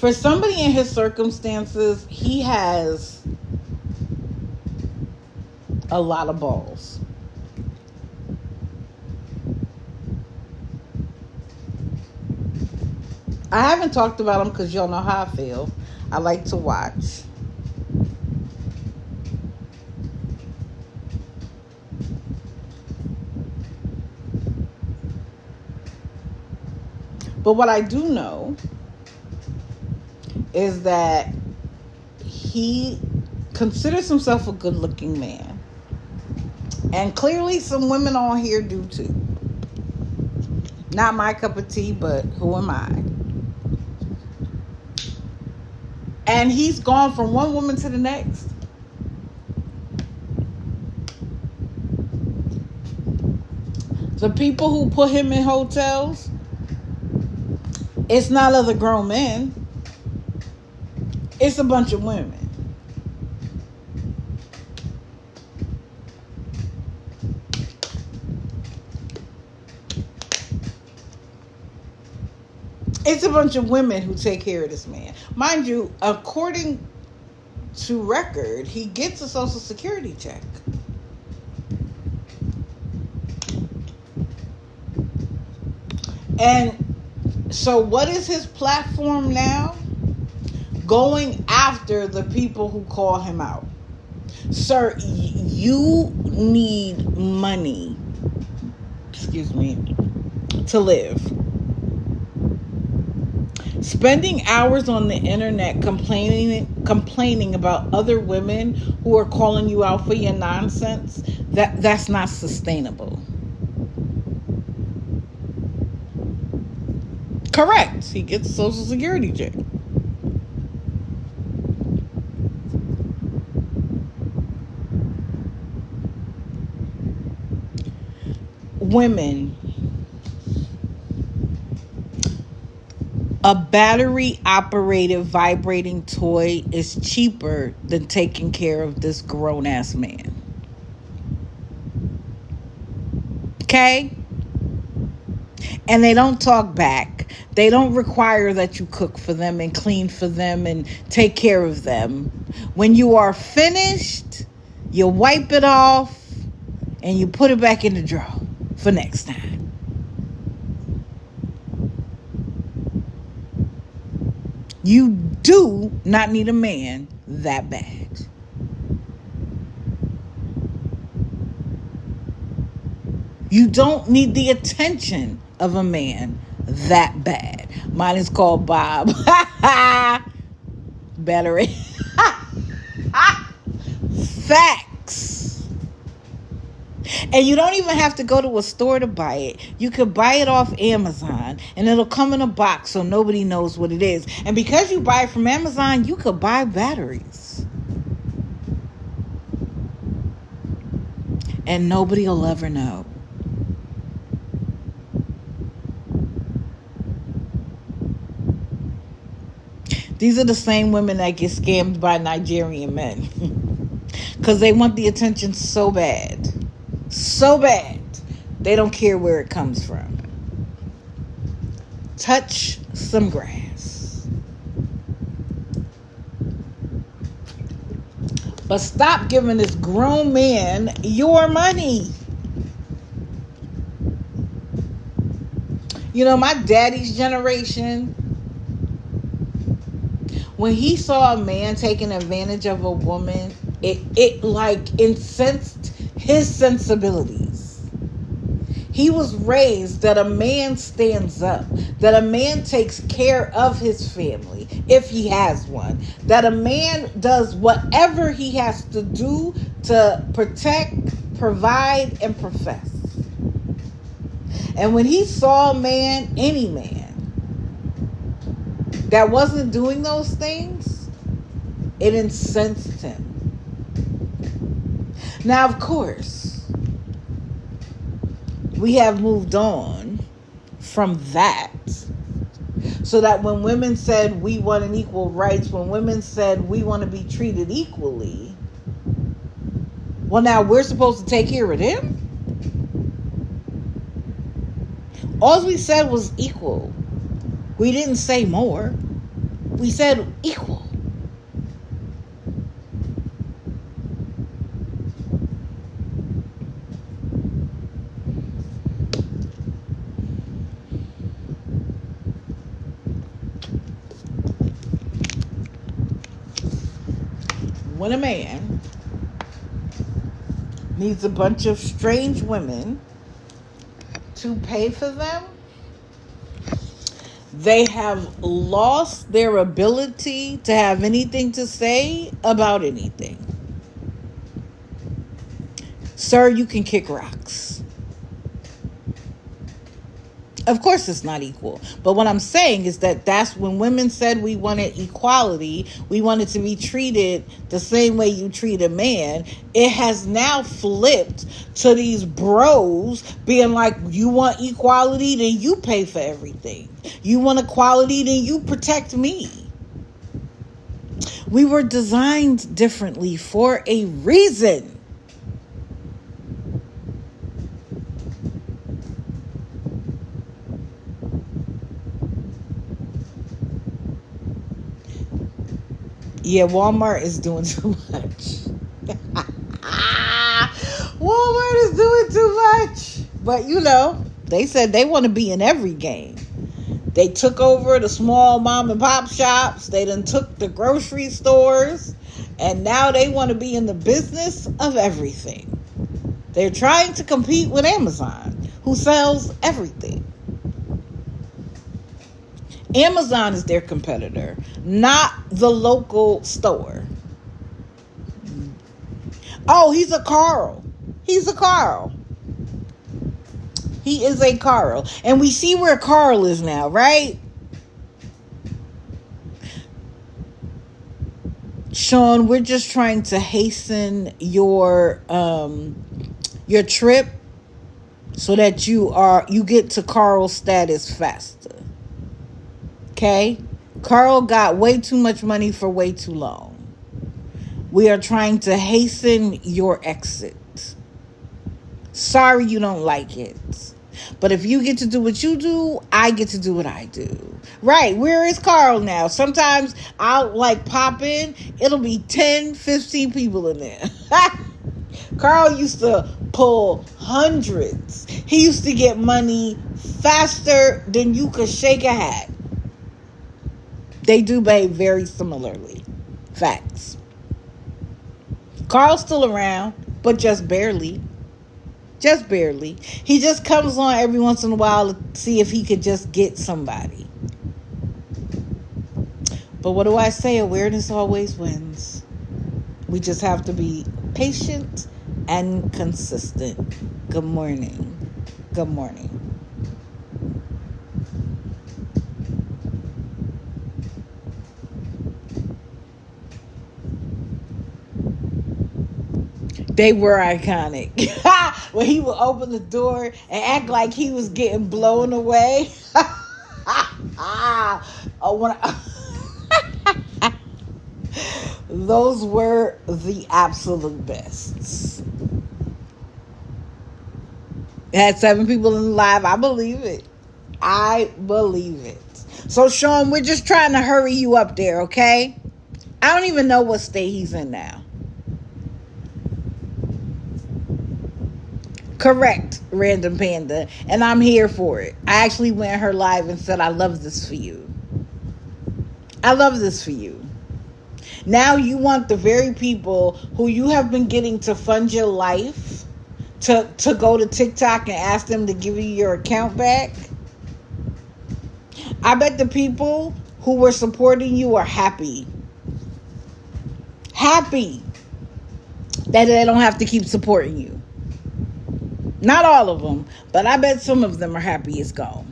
For somebody in his circumstances, he has a lot of balls. I haven't talked about him because y'all know how I feel. I like to watch. But what I do know is that he considers himself a good-looking man. And clearly some women on here do too. Not my cup of tea, but who am I? And he's gone from one woman to the next. The people who put him in hotels, it's not other grown men. It's a bunch of women. It's a bunch of women who take care of this man. Mind you, according to record, he gets a Social Security check. And so what is his platform now? Going after the people who call him out. Sir, you need money, to live. Spending hours on the internet complaining about other women who are calling you out for your nonsense, that's not sustainable. Correct. He gets a Social Security check. Women, a battery-operated vibrating toy is cheaper than taking care of this grown-ass man. Okay? And they don't talk back. They don't require that you cook for them and clean for them and take care of them. When you are finished, you wipe it off and you put it back in the drawer for next time. You do not need a man that bad. You don't need the attention of a man that bad. Mine is called Bob. Battery. Facts. And you don't even have to go to a store to buy it. You could buy it off Amazon and it'll come in a box so nobody knows what it is. And because you buy it from Amazon, you could buy batteries. And nobody will ever know. These are the same women that get scammed by Nigerian men. Because they want the attention so bad. So bad. They don't care where it comes from. Touch some grass. But stop giving this grown man your money. You know, my daddy's generation, when he saw a man taking advantage of a woman, it like incensed his sensibilities. He was raised that a man stands up, that a man takes care of his family, if he has one, that a man does whatever he has to do to protect, provide, and profess. And when he saw a man, any man, that wasn't doing those things, it incensed him. Now, of course, we have moved on from that. So that when women said we want an equal rights, when women said we want to be treated equally, well, now we're supposed to take care of them? All we said was equal. We didn't say more. We said equal. When a man needs a bunch of strange women to pay for them, they have lost their ability to have anything to say about anything. Sir, you can kick rocks. Of course it's not equal. But what I'm saying is that's when women said we wanted equality, we wanted to be treated the same way you treat a man. It has now flipped to these bros being like, you want equality, then you pay for everything. You want equality, then you protect me. We were designed differently for a reason. Yeah, Walmart is doing too much. Walmart is doing too much. But you know, they said they want to be in every game. They took over the small mom and pop shops. They done took the grocery stores. And now they want to be in the business of everything. They're trying to compete with Amazon, who sells everything. Amazon is their competitor, not the local store. Oh, he's a Carl. He's a Carl. He is a Carl. And we see where Carl is now, right? Sean, we're just trying to hasten your trip so that you get to Carl status faster. Okay? Carl got way too much money for way too long. We are trying to hasten your exit. Sorry you don't like it. But if you get to do what you do, I get to do what I do. Right, where is Carl now? Sometimes I'll pop in, it'll be 10, 15 people in there. Carl used to pull hundreds. He used to get money faster than you could shake a hat. They do behave very similarly. Facts. Carl's still around, but just barely. Just barely. He just comes on every once in a while to see if he could just get somebody. But what do I say? Awareness always wins. We just have to be patient and consistent. Good morning. Good morning. They were iconic. When he would open the door and act like he was getting blown away. Those were the absolute best. It had 7 people in the live. I believe it. I believe it. So, Sean, we're just trying to hurry you up there, okay? I don't even know what state he's in now. Correct, Random Panda. And I'm here for it. I actually went her live and said, I love this for you. I love this for you. Now you want the very people who you have been getting to fund your life to go to TikTok and ask them to give you your account back? I bet the people who were supporting you are happy. Happy that they don't have to keep supporting you. Not all of them, but I bet some of them are happy it's gone.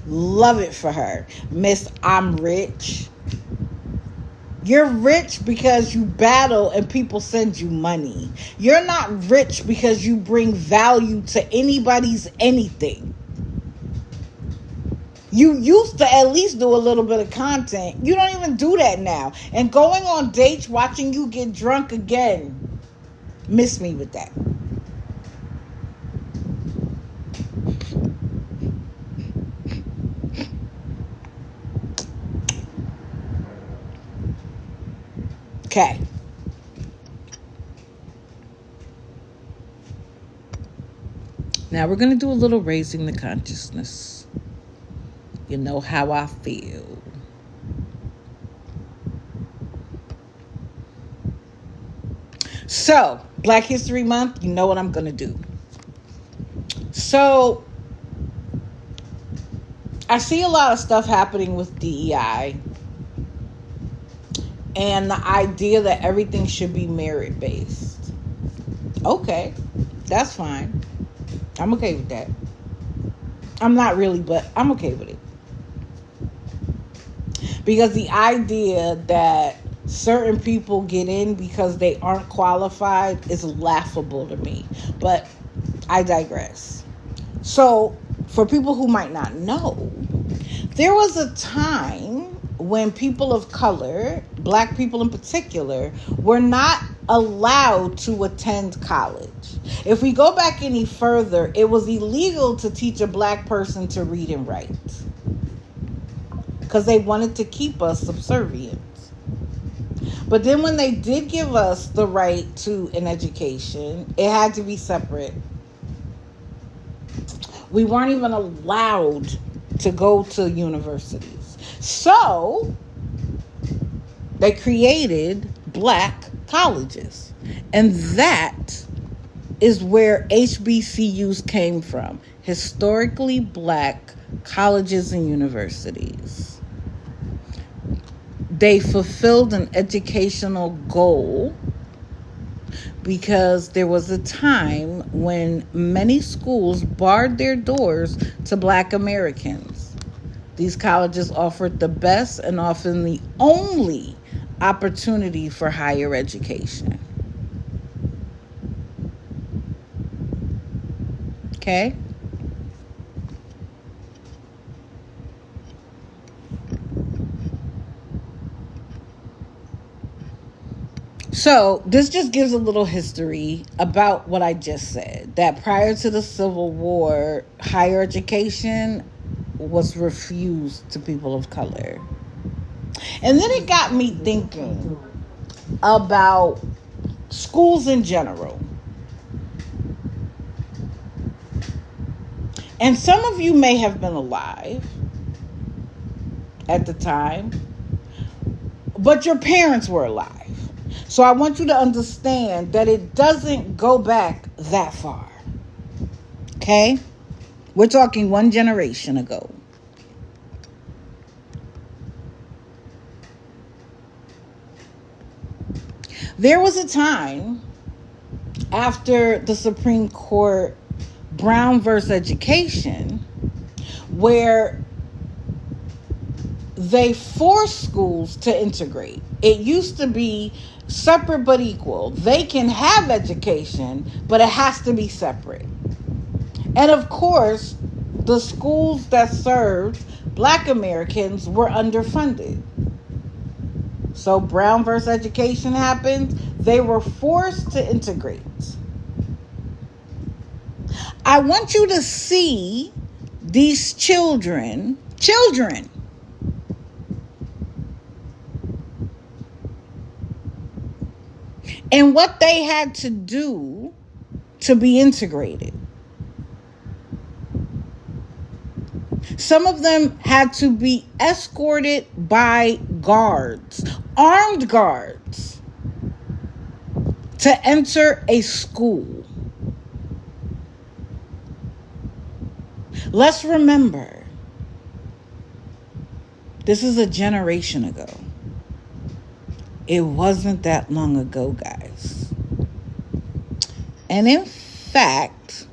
Love it for her. Miss I'm Rich. You're rich because you battle and people send you money. You're not rich because you bring value to anybody's anything. You used to at least do a little bit of content. You don't even do that now. And going on dates, watching you get drunk again. Miss me with that. Okay. Now we're going to do a little raising the consciousness. You know how I feel. So, Black History Month, you know what I'm going to do. So, I see a lot of stuff happening with DEI and the idea that everything should be merit-based. Okay, that's fine. I'm okay with that. I'm not really, but I'm okay with it. Because the idea that certain people get in because they aren't qualified is laughable to me. But I digress. So, for people who might not know, there was a time when people of color, Black people in particular, were not allowed to attend college. If we go back any further, it was illegal to teach a Black person to read and write because they wanted to keep us subservient. But then when they did give us the right to an education, it had to be separate. We weren't even allowed to go to universities. So they created Black colleges. And that is where HBCUs came from. Historically Black colleges and universities. They fulfilled an educational goal because there was a time when many schools barred their doors to Black Americans. These colleges offered the best and often the only opportunity for higher education. Okay? So this just gives a little history about what I just said, that prior to the Civil War, higher education was refused to people of color. And then it got me thinking about schools in general. And some of you may have been alive at the time, but your parents were alive. So I want you to understand that it doesn't go back that far. Okay? We're talking one generation ago. There was a time after the Supreme Court Brown versus Education where they forced schools to integrate. It used to be separate but equal. They can have education, but it has to be separate. And of course, the schools that served Black Americans were underfunded. So Brown versus Education happened. They were forced to integrate. I want you to see these children, and what they had to do to be integrated. Some of them had to be escorted by guards, armed guards, to enter a school. Let's remember, this is a generation ago. It wasn't that long ago, guys. And in fact,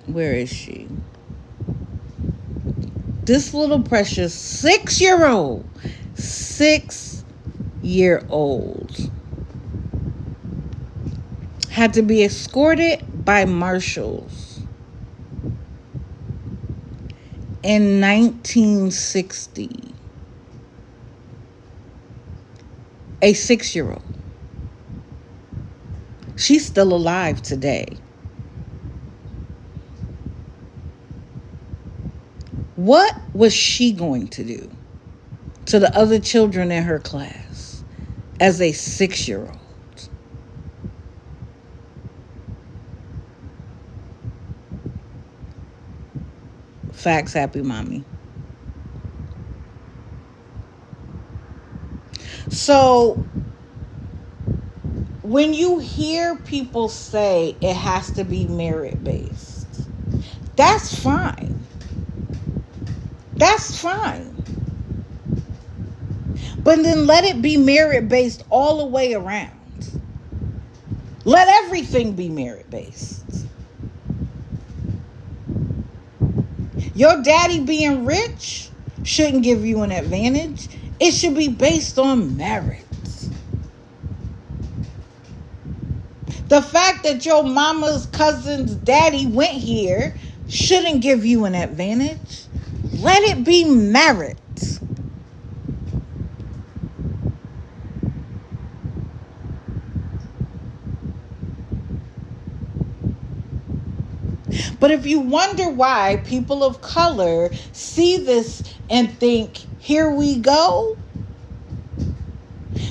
where is she? This little precious 6-year-old had to be escorted by marshals in 1960. A 6-year-old. She's still alive today. What was she going to do to the other children in her class as a 6-year-old? Facts, happy mommy. So when you hear people say it has to be merit-based, that's fine. That's fine. But then let it be merit-based all the way around. Let everything be merit-based. Your daddy being rich shouldn't give you an advantage. It should be based on merit. The fact that your mama's cousin's daddy went here shouldn't give you an advantage. Let it be merit. But if you wonder why people of color see this and think, here we go,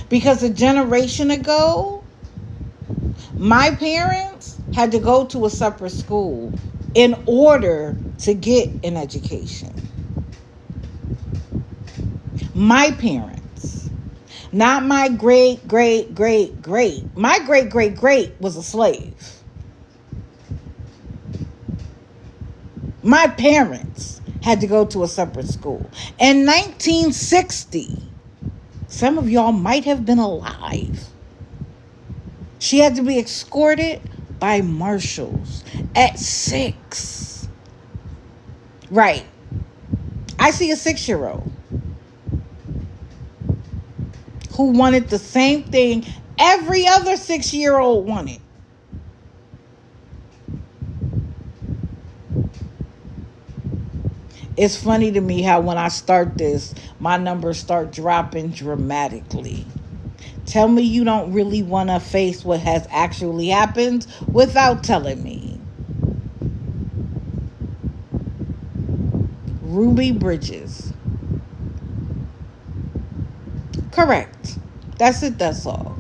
because a generation ago, my parents had to go to a separate school in order to get an education. My parents, not my great, great, great, great. My great, great, great was a slave. My parents had to go to a separate school. In 1960, some of y'all might have been alive. She had to be escorted by marshals at 6. Right. I see a 6-year-old who wanted the same thing every other 6-year-old wanted. It's funny to me how when I start this, my numbers start dropping dramatically. Tell me you don't really want to face what has actually happened without telling me. Ruby Bridges. Correct. That's it, that's all.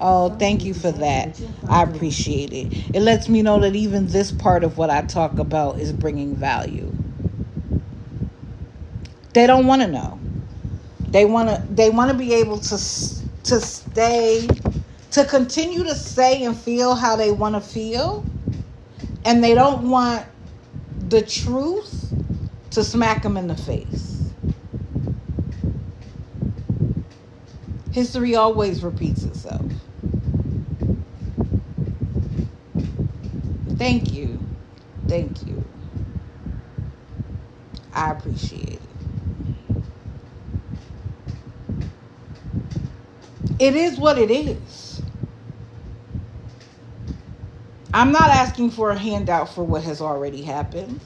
Oh, thank you for that. I appreciate it. It lets me know that even this part of what I talk about is bringing value. They don't want to know. They want to be able to stay, to continue to say and feel how they want to feel, and they don't want the truth to smack them in the face. History always repeats itself. Thank you. Thank you. I appreciate it. It is what it is. I'm not asking for a handout for what has already happened.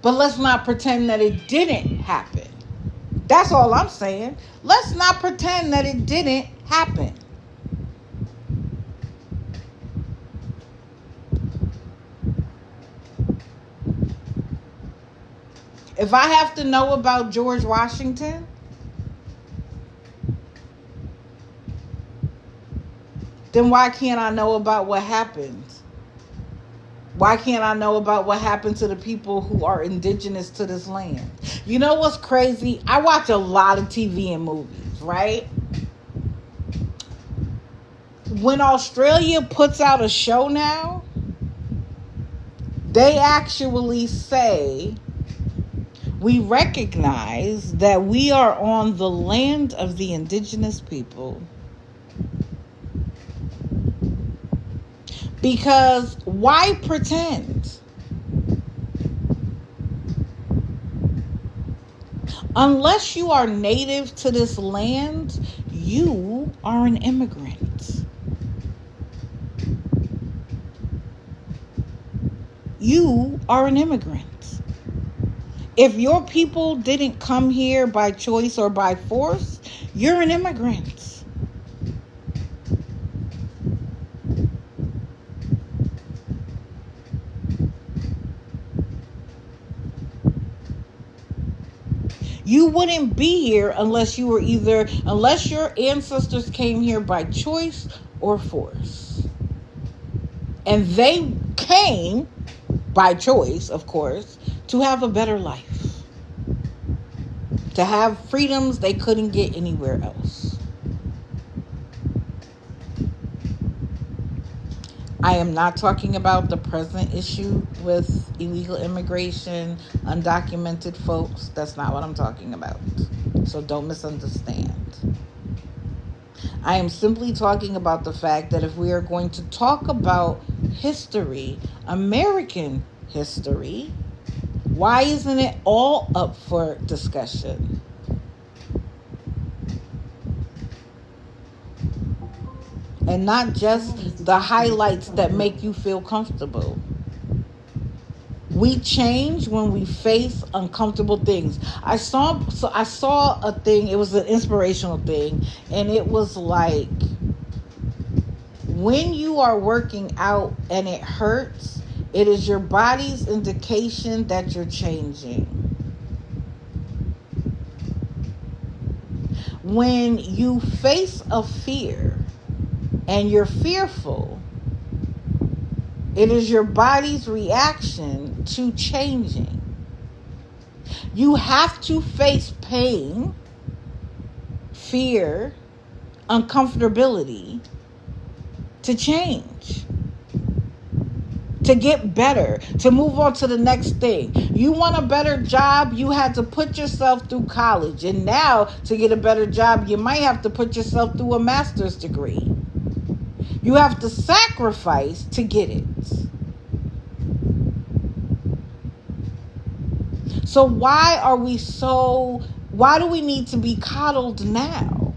But let's not pretend that it didn't happen. That's all I'm saying. Let's not pretend that it didn't happen. If I have to know about George Washington, then why can't I know about what happened? Why can't I know about what happened to the people who are indigenous to this land? You know what's crazy? I watch a lot of TV and movies, right? When Australia puts out a show now, they actually say, we recognize that we are on the land of the indigenous people. Because why pretend? Unless you are native to this land, you are an immigrant. You are an immigrant. If your people didn't come here by choice or by force, you're an immigrant. You wouldn't be here unless your ancestors came here by choice or force. And they came by choice, of course, to have a better life. To have freedoms they couldn't get anywhere else. I am not talking about the present issue with illegal immigration, undocumented folks. That's not what I'm talking about. So don't misunderstand. I am simply talking about the fact that if we are going to talk about history, American history, why isn't it all up for discussion? And not just the highlights that make you feel comfortable. We change when we face uncomfortable things. I saw a thing, it was an inspirational thing, and it was like, when you are working out and it hurts, it is your body's indication that you're changing. When you face a fear and you're fearful, it is your body's reaction to changing. You have to face pain, fear, uncomfortability to change, to get better, to move on to the next thing. You want a better job, you had to put yourself through college. And now, to get a better job, you might have to put yourself through a master's degree. You have to sacrifice to get it. So why do we need to be coddled now?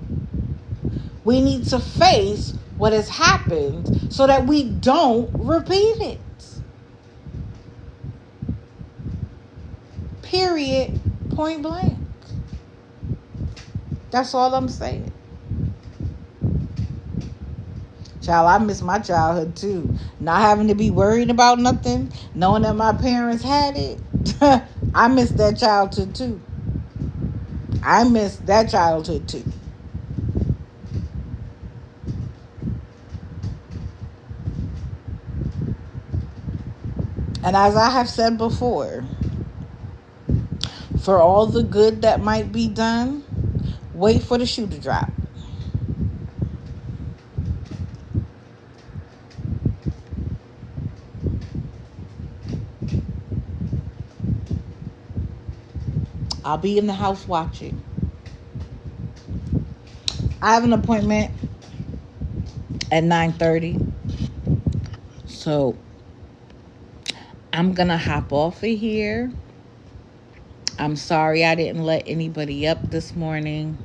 We need to face what has happened so that we don't repeat it. Period. Point blank. That's all I'm saying. Child, I miss my childhood too. Not having to be worried about nothing, knowing that my parents had it. I miss that childhood too. And as I have said before, for all the good that might be done, wait for the shoe to drop. I'll be in the house watching. I have an appointment at 9:30. So I'm going to hop off of here. I'm sorry I didn't let anybody up this morning.